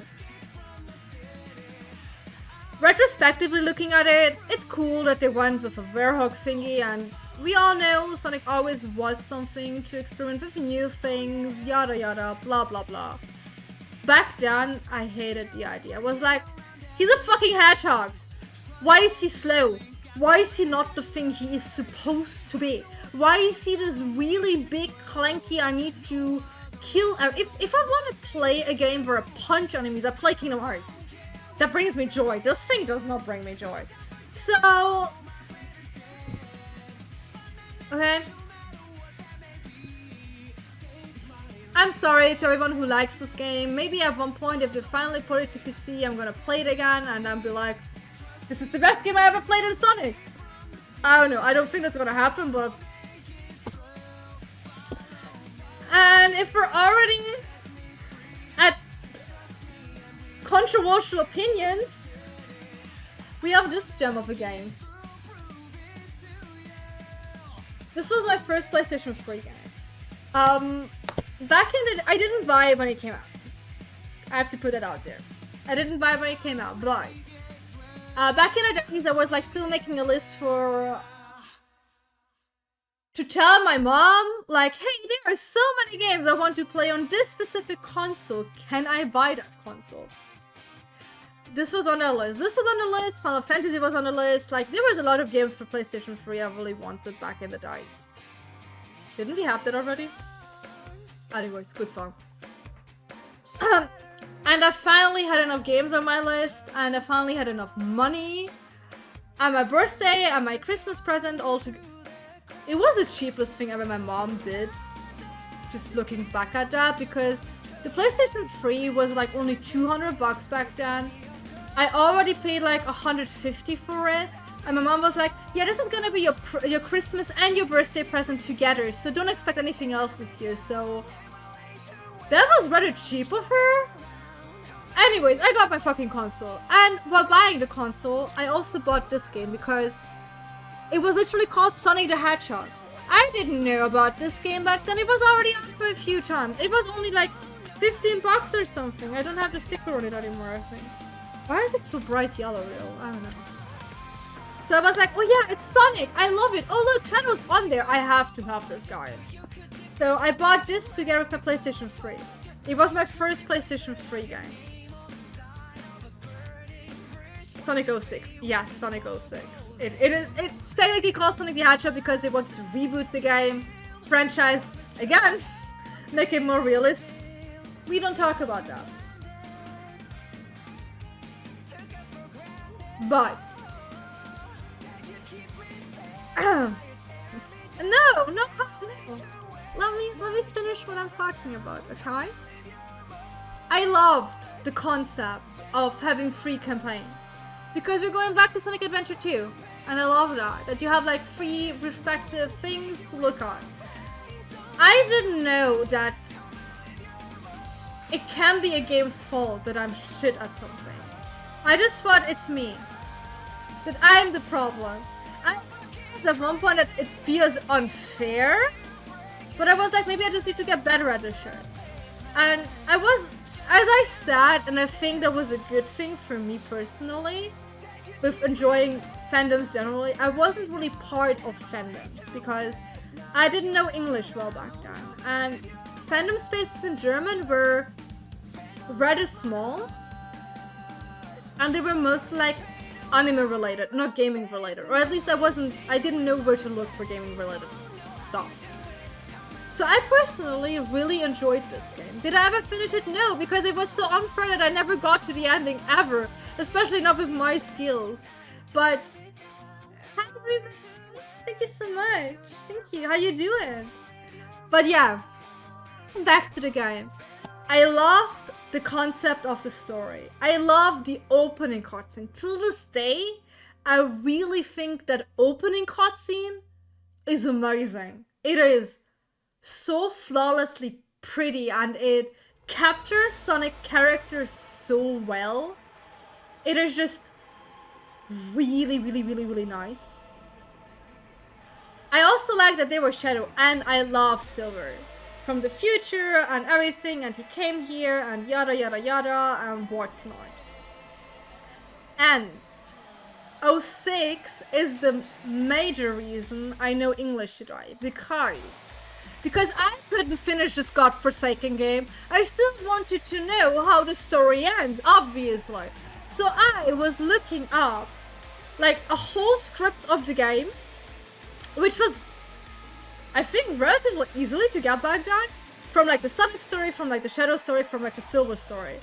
Retrospectively looking at it, it's cool that they went with a Werehog thingy, and we all know Sonic always was something to experiment with new things, yada yada, blah blah blah. Back then, I hated the idea. I was like, he's a fucking hedgehog. Why is he slow? Why is he not the thing he is supposed to be? Why is he this really big, clanky, I need to kill... If I want to play a game where I punch enemies, I play Kingdom Hearts. That brings me joy. This thing does not bring me joy. So... Okay. I'm sorry to everyone who likes this game. Maybe at one point, if they finally put it to PC, I'm gonna play it again and I'll be like, this is the best game I ever played in Sonic. I don't know. I don't think that's gonna happen, but... And if we're already at controversial opinions, we have this gem of a game. This was my first PlayStation 3 game. Back in the... I didn't buy it when it came out. I have to put that out there. I didn't buy it when it came out, but... back in the days, I was like still making a list for... to tell my mom, like, hey, there are so many games I want to play on this specific console. Can I buy that console? This was on the list. This was on the list. Final Fantasy was on the list. Like, there was a lot of games for PlayStation 3 I really wanted back in the days. Didn't we have that already? Anyways, good song. And I finally had enough games on my list, and I finally had enough money. And my birthday and my Christmas present all together. It was the cheapest thing ever my mom did. Just looking back at that, because the PlayStation 3 was like only 200 bucks back then. I already paid like 150 for it. And my mom was like, yeah, this is gonna be your Christmas and your birthday present together, so don't expect anything else this year. So that was rather cheap of her. Anyways, I got my fucking console. And while buying the console, I also bought this game because it was literally called Sonic the Hedgehog. I didn't know about this game back then. It was already out for a few times. It was only like 15 bucks or something. I don't have the sticker on it anymore, I think. Why is it so bright yellow, though? I don't know. So I was like, oh yeah, it's Sonic. I love it. Oh look, Shadow's on there. I have to have this guy. So I bought this together with my PlayStation 3. It was my first PlayStation 3 game. Sonic 06. Yes, Sonic 06. It's technically called Sonic the Hedgehog because they wanted to reboot the game. Franchise, again, make it more realistic. We don't talk about that. But... no. Let me finish what I'm talking about, okay? I loved the concept of having free campaigns. Because we're going back to Sonic Adventure 2. And I love that you have like 3 respective things to look on. I didn't know that it can be a game's fault that I'm shit at something. I just thought it's me. That I'm the problem. I at one point that it feels unfair, but I was like, maybe I just need to get better at this shit. And I was, as I said, and I think that was a good thing for me personally, with enjoying fandoms generally, I wasn't really part of fandoms because I didn't know English well back then. And fandom spaces in German were rather small, and they were mostly like anime related, not gaming related, or at least I didn't know where to look for gaming related stuff. So I personally really enjoyed this game. Did I ever finish it? No, because it was so unfair that I never got to the ending ever, especially not with my skills. But thank you so much. Thank you. How you doing? But yeah, back to the game. I loved the concept of the story. I loved the opening cutscene. Till this day, I really think that opening cutscene is amazing. It is so flawlessly pretty and it captures Sonic characters so well. It is just really, really, really, really nice. I also like that they were Shadow, and I loved Silver from the future and everything, and he came here and yada yada yada and what's not. And 06 is the major reason I know English today, because I couldn't finish this godforsaken game. I still wanted to know how the story ends, obviously. So I was looking up like a whole script of the game, which was, I think, relatively easily to get back then, from like the Sonic story, from like the Shadow story, from like the Silver story.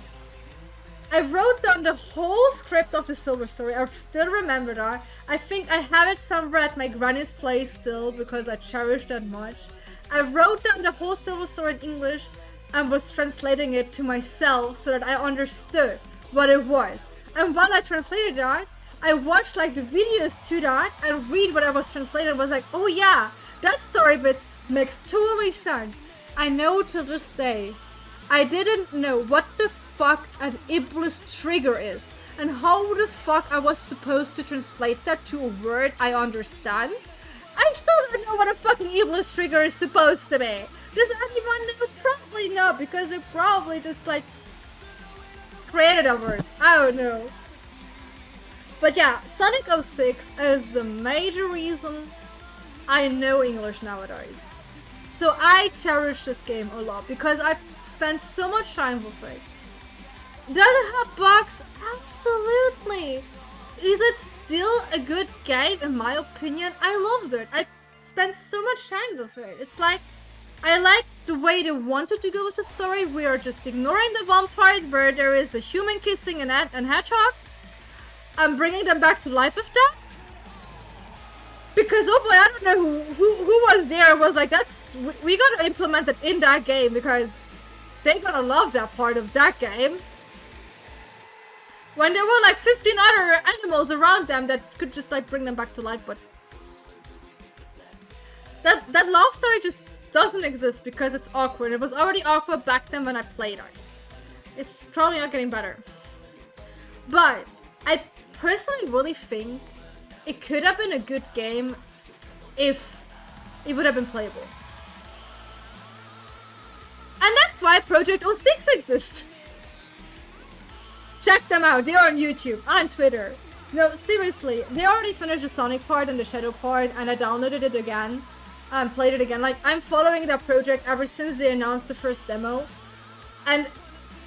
I wrote down the whole script of the Silver story. I still remember that. I think I have it somewhere at my granny's place still because I cherish that much. I wrote down the whole Silver story in English and was translating it to myself so that I understood what it was. And while I translated that, I watched like the videos to that and read what I was translating and was like, oh yeah, that story bit makes totally sense. I know to this day, I didn't know what the fuck an Iblis trigger is and how the fuck I was supposed to translate that to a word I understand. I still don't know what a fucking Iblis trigger is supposed to be. Does anyone know? Probably not, because it probably just like created a word. I don't know. But yeah, Sonic 06 is the major reason I know English nowadays. So I cherish this game a lot because I spent so much time with it. Does it have bugs? Absolutely. Is it still a good game in my opinion? I loved it. I spent so much time with it. It's like, I like the way they wanted to go with the story. We are just ignoring the one part where there is a human kissing an hedgehog. I'm bringing them back to life with that. Because, oh boy, I don't know who was there and was like, we gotta implement it in that game because they're gonna love that part of that game. When there were like 15 other animals around them that could just like bring them back to life, but that love story just doesn't exist because it's awkward. It was already awkward back then when I played it. It's probably not getting better. But I personally really think it could have been a good game if it would have been playable. And that's why Project 06 exists. Check them out. They're on YouTube, on Twitter. No, seriously, they already finished the Sonic part and the Shadow part, and I downloaded it again and played it again. Like, I'm following that project ever since they announced the first demo, and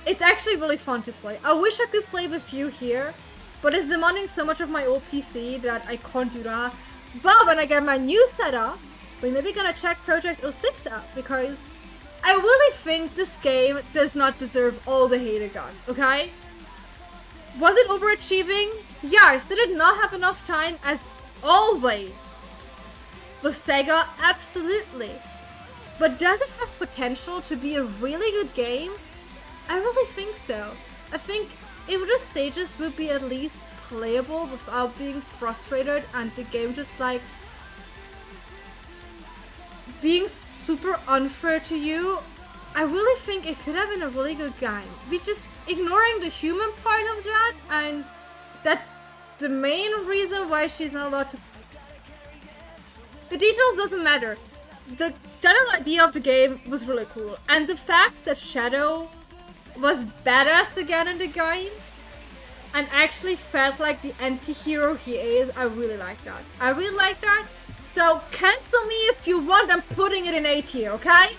it's actually really fun to play. I wish I could play with you here, but it's demanding so much of my old PC that I can't do that. But when I get my new setup, we're maybe gonna check Project 06 out, because I really think this game does not deserve all the hate it got, okay? Was it overachieving? Yes. Did it not have enough time? As always. With Sega? Absolutely. But does it have potential to be a really good game? I really think so. I think if the stages would be at least playable without being frustrated and the game just like being super unfair to you, I really think it could have been a really good game. We just ignoring the human part of that, and that the main reason why she's not allowed to. The details doesn't matter. The general idea of the game was really cool, and the fact that Shadow was badass again in the game and actually felt like the anti-hero he is, I really like that. I really like that. So cancel me if you want, I'm putting it in A tier, okay?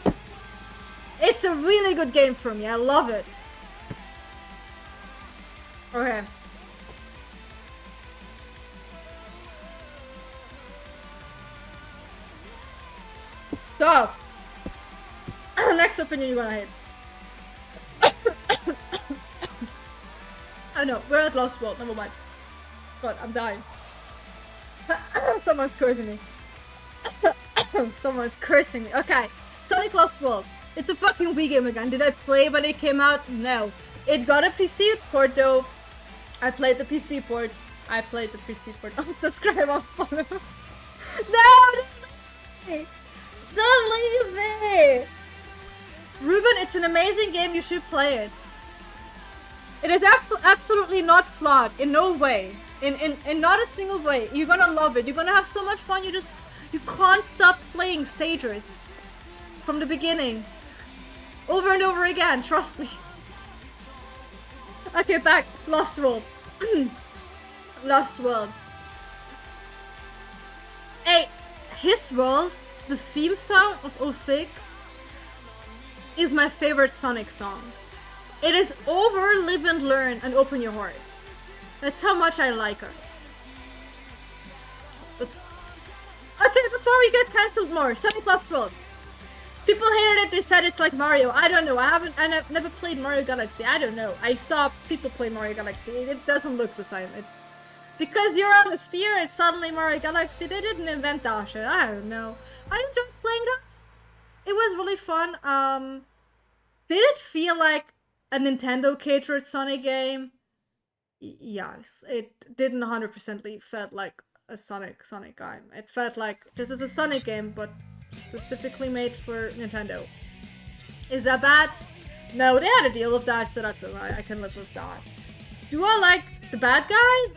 It's a really good game for me, I love it. Okay. So, next opinion you're gonna hate. Oh no, we're at Lost World, never mind. God, I'm dying. Someone's cursing me. Someone's cursing me. Okay, Sonic Lost World. It's a fucking Wii game again. Did I play when it came out? No. It got a PC port though. I played the PC port. Unsubscribe, unfollow. No! Don't leave me! Ruben, it's an amazing game. You should play it. It is absolutely not flawed in no way. In not a single way. You're gonna love it. You're gonna have so much fun. You can't stop playing Sagers from the beginning. Over and over again. Trust me. Okay, back. Lost World. Lost World. Hey, his world, the theme song of 06 is my favorite Sonic song. It is over, live and learn, and open your heart. That's how much I like her. Okay, before we get cancelled more, Sonic Lost World. People hated it, they said it's like Mario. I don't know, I've never played Mario Galaxy. I don't know. I saw people play Mario Galaxy. It doesn't look the same. Because you're on the sphere, it's suddenly Mario Galaxy. They didn't invent that shit. I don't know. I enjoyed playing that. It was really fun. Did it feel like a Nintendo catered Sonic game? Yes, it didn't 100% felt like a Sonic game. It felt like this is a Sonic game, but specifically made for Nintendo. Is that bad? No, they had a deal with that, so that's alright. I can live with that. Do I like the bad guys?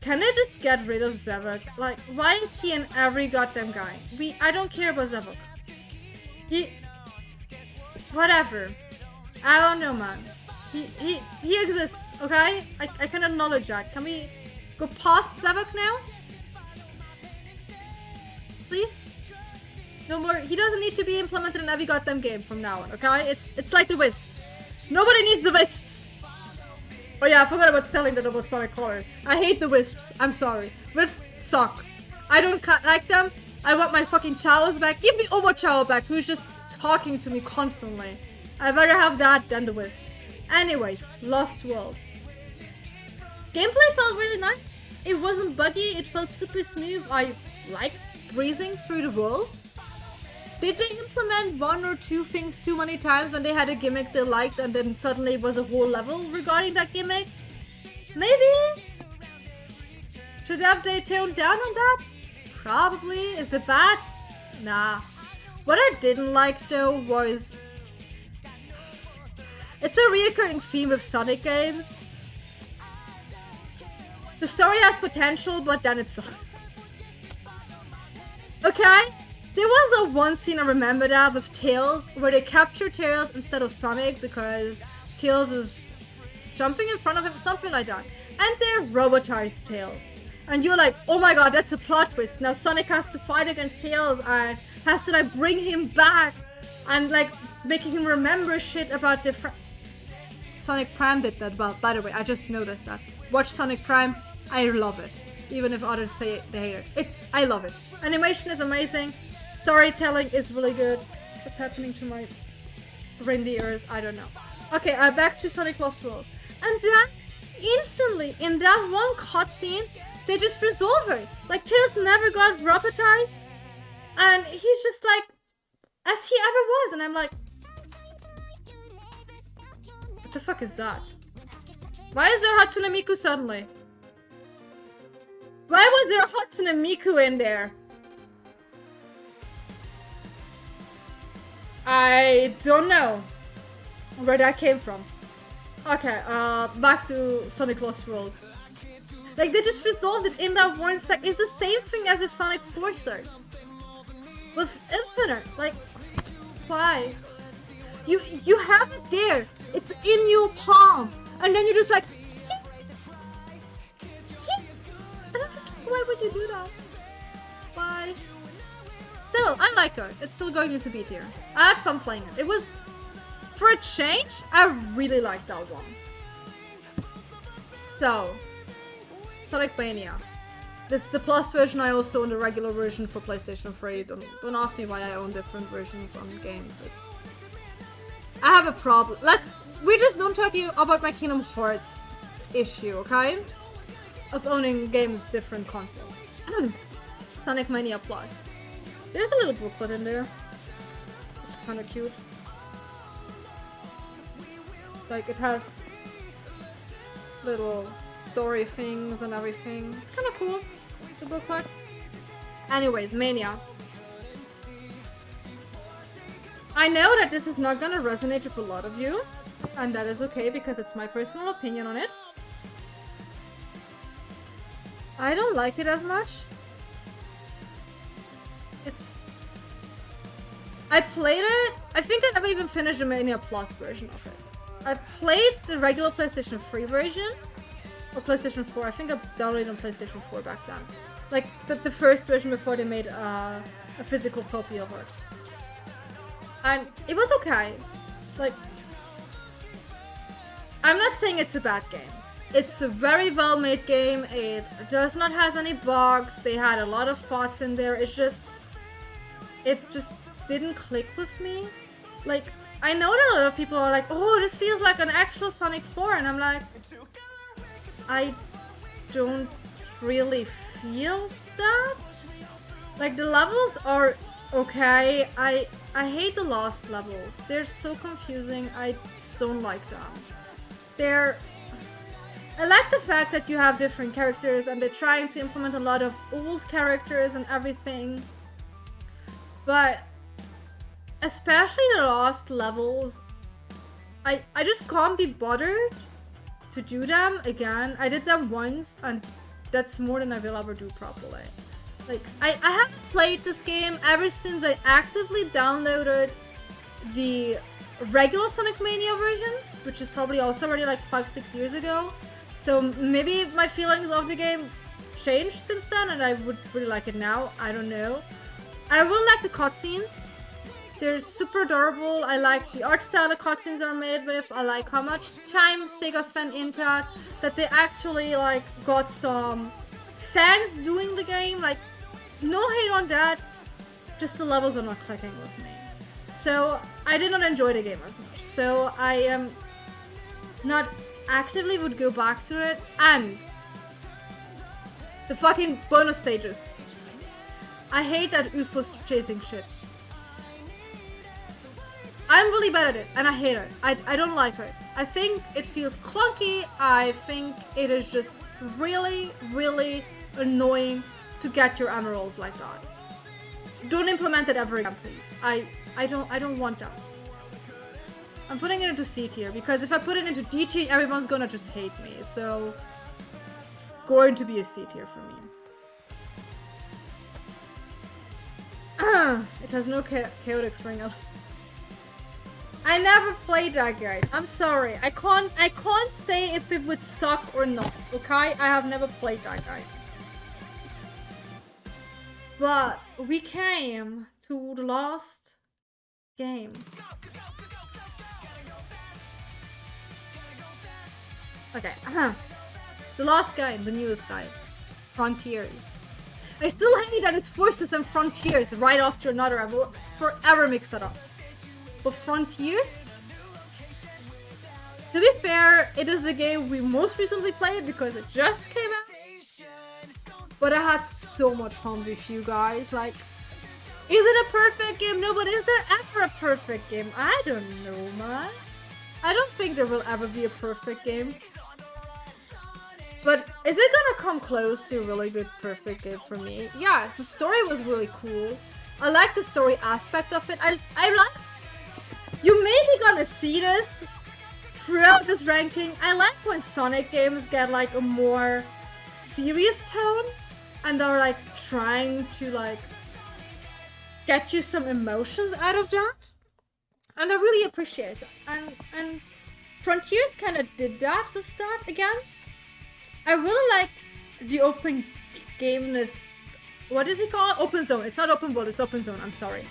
Can they just get rid of Zavok? Like, why is he in every goddamn game? I don't care about Zavok. Whatever. I don't know, man. He exists, okay? I can acknowledge that. Can we go past Zavok now? Please? No more. He doesn't need to be implemented in every goddamn game from now on, okay? It's like the Wisps. Nobody needs the Wisps. Oh yeah, I forgot about telling that about Sonic Color. I hate the Wisps. I'm sorry. Wisps suck. I don't like them. I want my fucking Chaos back. Give me Omo Chao back, who's just talking to me constantly. I'd rather have that than the Wisps. Anyways, Lost World. Gameplay felt really nice. It wasn't buggy. It felt super smooth. I liked breathing through the worlds. Did they implement one or two things too many times when they had a gimmick they liked and then suddenly it was a whole level regarding that gimmick? Maybe? Should have they toned down on that? Probably. Is it bad? Nah. What I didn't like though was... It's a reoccurring theme of Sonic games. The story has potential, but then it sucks. Okay? There was a one scene I remember that with Tails where they capture Tails instead of Sonic because Tails is jumping in front of him, something like that. And they robotized Tails. And you're like, oh my god, that's a plot twist. Now Sonic has to fight against Tails and has to like bring him back and like making him remember shit about different... Sonic Prime did that well, by the way, I just noticed that. Watch Sonic Prime, I love it. Even if others say they hate it. I love it. Animation is amazing. Storytelling is really good. What's happening to my reindeers? I don't know. Okay, back to Sonic Lost World. And then, instantly, in that one cutscene, they just resolve it. Like, Tails never got robotized. And he's just like, as he ever was. And I'm like, what the fuck is that? Why is there Hatsune Miku suddenly? Why was there Hatsune Miku in there? I don't know where that came from. Okay, back to Sonic Lost World. Like, they just resolved it in that one sec. It's the same thing as with Sonic Forces. With Infinite. Like, why? You have it there. It's in your palm. And then you're just like... And I'm just like, why would you do that? Why? Still, I like her. It's still going into B tier. I had fun playing it. It was... For a change, I really liked that one. So... Sonic Mania. This is the Plus version. I also own the regular version for PlayStation 3. Don't ask me why I own different versions on games. I have a problem. We just don't talk to you about my Kingdom Hearts issue, okay? Of owning games different consoles. Sonic Mania Plus. There's a little booklet in there. It's kind of cute. Like, it has little story things and everything. It's kind of cool, the booklet. Anyways, Mania. I know that this is not gonna resonate with a lot of you, and that is okay because it's my personal opinion on it. I don't like it as much. I played it. I think I never even finished the Mania Plus version of it. I played the regular PlayStation 3 version. Or PlayStation 4. I think I downloaded on PlayStation 4 back then. Like, the first version before they made a physical copy of it. And it was okay. Like, I'm not saying it's a bad game. It's a very well-made game. It does not have any bugs. They had a lot of thoughts in there. It just didn't click with me. Like, I know that a lot of people are like, oh, this feels like an actual Sonic 4. And I'm like... I don't really feel that. Like, the levels are okay. I hate the lost levels. They're so confusing. I don't like them. I like the fact that you have different characters and they're trying to implement a lot of old characters and everything. But especially the lost levels, I just can't be bothered to do them again. I did them once and that's more than I will ever do properly. Like, I haven't played this game ever since I actively downloaded the regular Sonic Mania version, which is probably also already like 5-6 years ago. So maybe my feelings of the game changed since then and I would really like it now. I don't know. I really like the cutscenes. They're super adorable. I like the art style the cutscenes are made with. I like how much time Sega spent into it. That they actually like got some fans doing the game. Like, no hate on that. Just the levels are not clicking with me. So I did not enjoy the game as much. So I am not actively would go back to it. And the fucking bonus stages. I hate that UFO's chasing shit. I'm really bad at it, and I hate it. I don't like it. I think it feels clunky. I think it is just really, really annoying to get your emeralds like that. Don't implement it ever again, please. I don't want that. I'm putting it into C tier, because if I put it into D tier, everyone's gonna just hate me. So, it's going to be a C tier for me. It has no chaotic string element. I never played that game. I'm sorry. I can't say if it would suck or not. Okay? I have never played that game. But we came to the last game. Okay. The last game, the newest game. Frontiers. I still hate that it's Forces and Frontiers right after another. I will forever mix that up. But Frontiers? To be fair, it is the game we most recently played because it just came out. But I had so much fun with you guys. Like, is it a perfect game? No, but is there ever a perfect game? I don't know, man. I don't think there will ever be a perfect game. But is it gonna come close to a really good, perfect game for me? Yes, the story was really cool. I like the story aspect of it. I like... You may be gonna see this throughout this ranking. I like when Sonic games get like a more serious tone and are like trying to like get you some emotions out of that. And I really appreciate that. And Frontiers kind of did that to start again. I really like the open gameness. What is it called? Open zone. It's not open world, it's open zone. I'm sorry.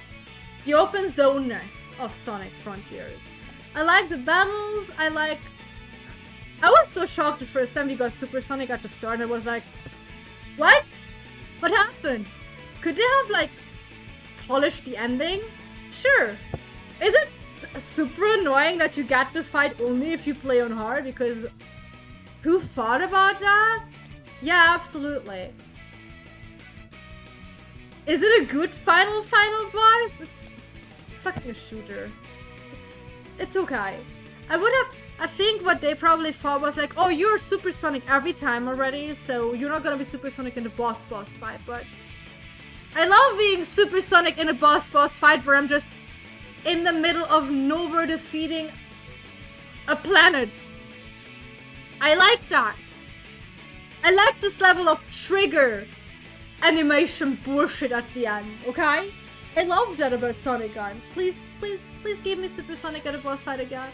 The open zoneness of Sonic Frontiers. I like the battles. I was so shocked the first time we got Super Sonic at the start, and I was like, what? What happened? Could they have like polished the ending? Sure. Is it super annoying that you get to fight only if you play on hard? Because who thought about that? Yeah, absolutely. Is it a good final boss? It's fucking a shooter. It's okay. I think what they probably thought was like, oh, you're Super Sonic every time already, so you're not gonna be Super Sonic in the boss fight. But I love being Super Sonic in a boss fight where I'm just in the middle of nowhere defeating a planet. I like that. I like this level of trigger animation bullshit at the end, okay? I love that about Sonic games. Please give me Super Sonic at a boss fight again.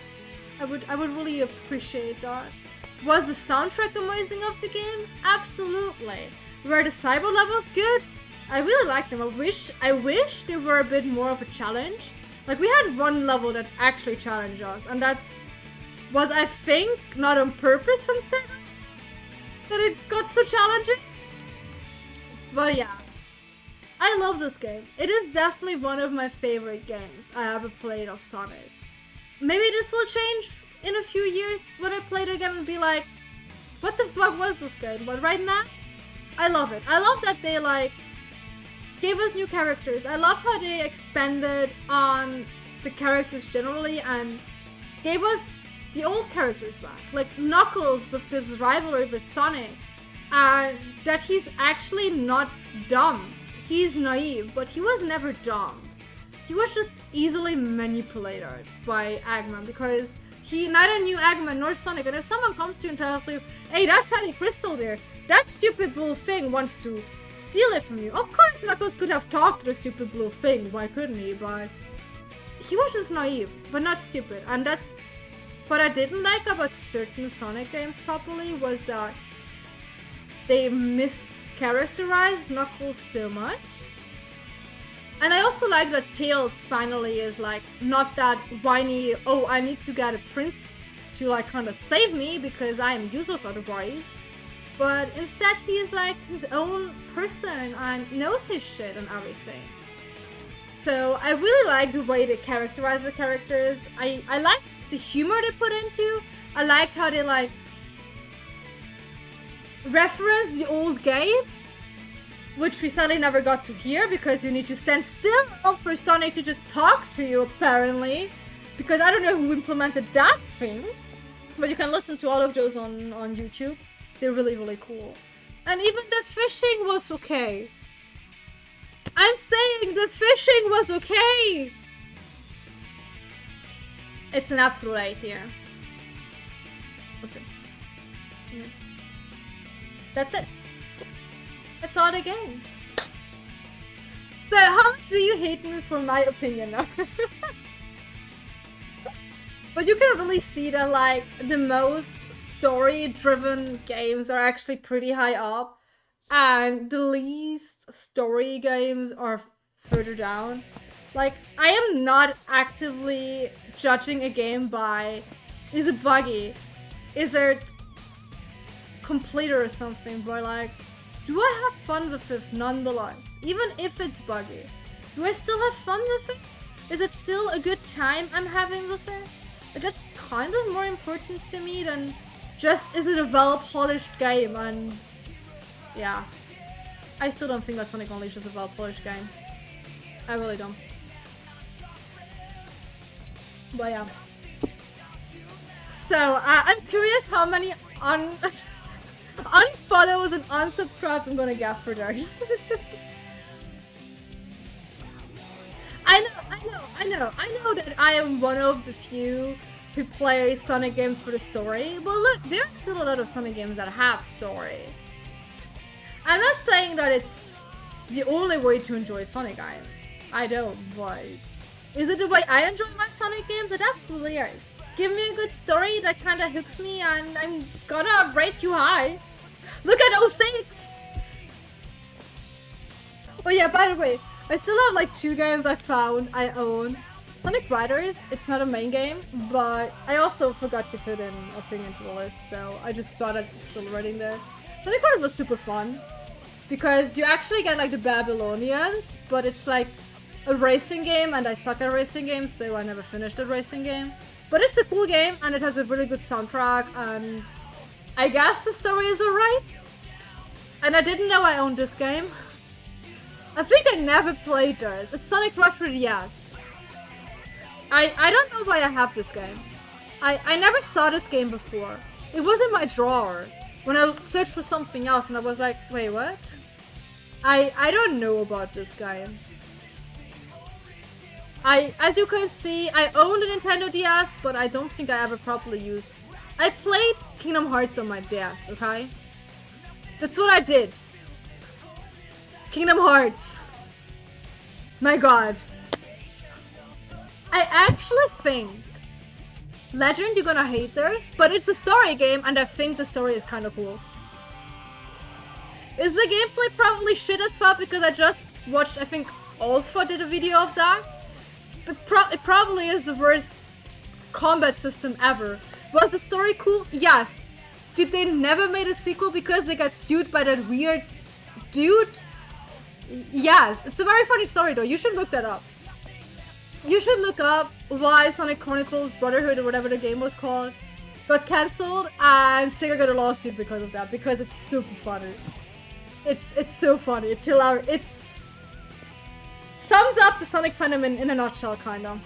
I would really appreciate that. Was the soundtrack amazing of the game? Absolutely. Were the cyber levels good? I really liked them. I wish they were a bit more of a challenge. Like, we had one level that actually challenged us, and that was, I think, not on purpose from Sega, that it got so challenging. But yeah, I love this game. It is definitely one of my favorite games I ever played of Sonic. Maybe this will change in a few years when I play it again and be like, what the fuck was this game? But right now, I love it. I love that they like gave us new characters. I love how they expanded on the characters generally and gave us the old characters back. Like Knuckles with his rivalry with Sonic. And that he's actually not dumb. He's naive, but he was never dumb. He was just easily manipulated by Eggman because he neither knew Eggman nor Sonic. And if someone comes to you and tells you, hey, that shiny crystal there, that stupid blue thing wants to steal it from you. Of course Knuckles could have talked to the stupid blue thing, why couldn't he? But he was just naive, but not stupid. And that's what I didn't like about certain Sonic games properly, was that they mischaracterized Knuckles so much. And I also like that Tails finally is like not that whiny, oh, I need to get a prince to like kind of save me because I am useless otherwise. But instead he is like his own person and knows his shit and everything. So I really like the way they characterize the characters. I like the humor they put into. I liked how they like reference the old games, which we sadly never got to hear because you need to stand still for Sonic to just talk to you apparently, because I don't know who implemented that thing, but you can listen to all of those on YouTube. They're really, really cool. And even the fishing was okay. I'm saying the fishing was okay. It's an absolute 8 here. What's it? Yeah. That's it. That's all the games. So how much do you hate me for my opinion now? But you can really see that like the most story-driven games are actually pretty high up, and the least story games are further down. Like, I am not actively judging a game by, is it buggy? Is it completed or something? But like, do I have fun with it nonetheless? Even if it's buggy. Do I still have fun with it? Is it still a good time I'm having with it? That's kind of more important to me than just, is it a well-polished game? And yeah, I still don't think that Sonic Unleashed is a well-polished game. I really don't. But yeah. So, I'm curious how many Unfollows and unsubscribes I'm gonna get for those. I know that I am one of the few who play Sonic games for the story. Well, look, there are still a lot of Sonic games that have story. I'm not saying that it's the only way to enjoy Sonic games. I don't, but is it the way I enjoy my Sonic games? It absolutely is. Give me a good story that kind of hooks me, and I'm gonna rate you high. Look at 06! Oh yeah, by the way, I still have like 2 games I own. Sonic Riders, it's not a main game, but I also forgot to put in a thing into the list, so I just saw that it's still running there. Sonic Riders was super fun, because you actually get like the Babylonians, but it's like a racing game, and I suck at racing games, so I never finished the racing game. But it's a cool game, and it has a really good soundtrack, and I guess the story is alright. And I didn't know I owned this game. I think I never played this. It's Sonic Rush for the DS. I don't know why I have this game. I never saw this game before. It was in my drawer when I searched for something else, and I was like, wait, what? I don't know about this game. As you can see, I own the Nintendo DS, but I don't think I ever properly used. I played Kingdom Hearts on my DS, okay? That's what I did. Kingdom Hearts. My god. I actually think Legend, you're gonna hate this, but it's a story game, and I think the story is kind of cool. Is the gameplay probably shit as well because I just watched, I think Alpha did a video of that? But it probably is the worst combat system ever. Was the story cool? Yes. Did they never made a sequel because they got sued by that weird dude? Yes. It's a very funny story though. You should look that up. You should look up why Sonic Chronicles Brotherhood or whatever the game was called got cancelled, and Sega got a lawsuit because of that, because it's super funny. It's so funny. It's hilarious. It's sums up the Sonic fandom in a nutshell, kinda.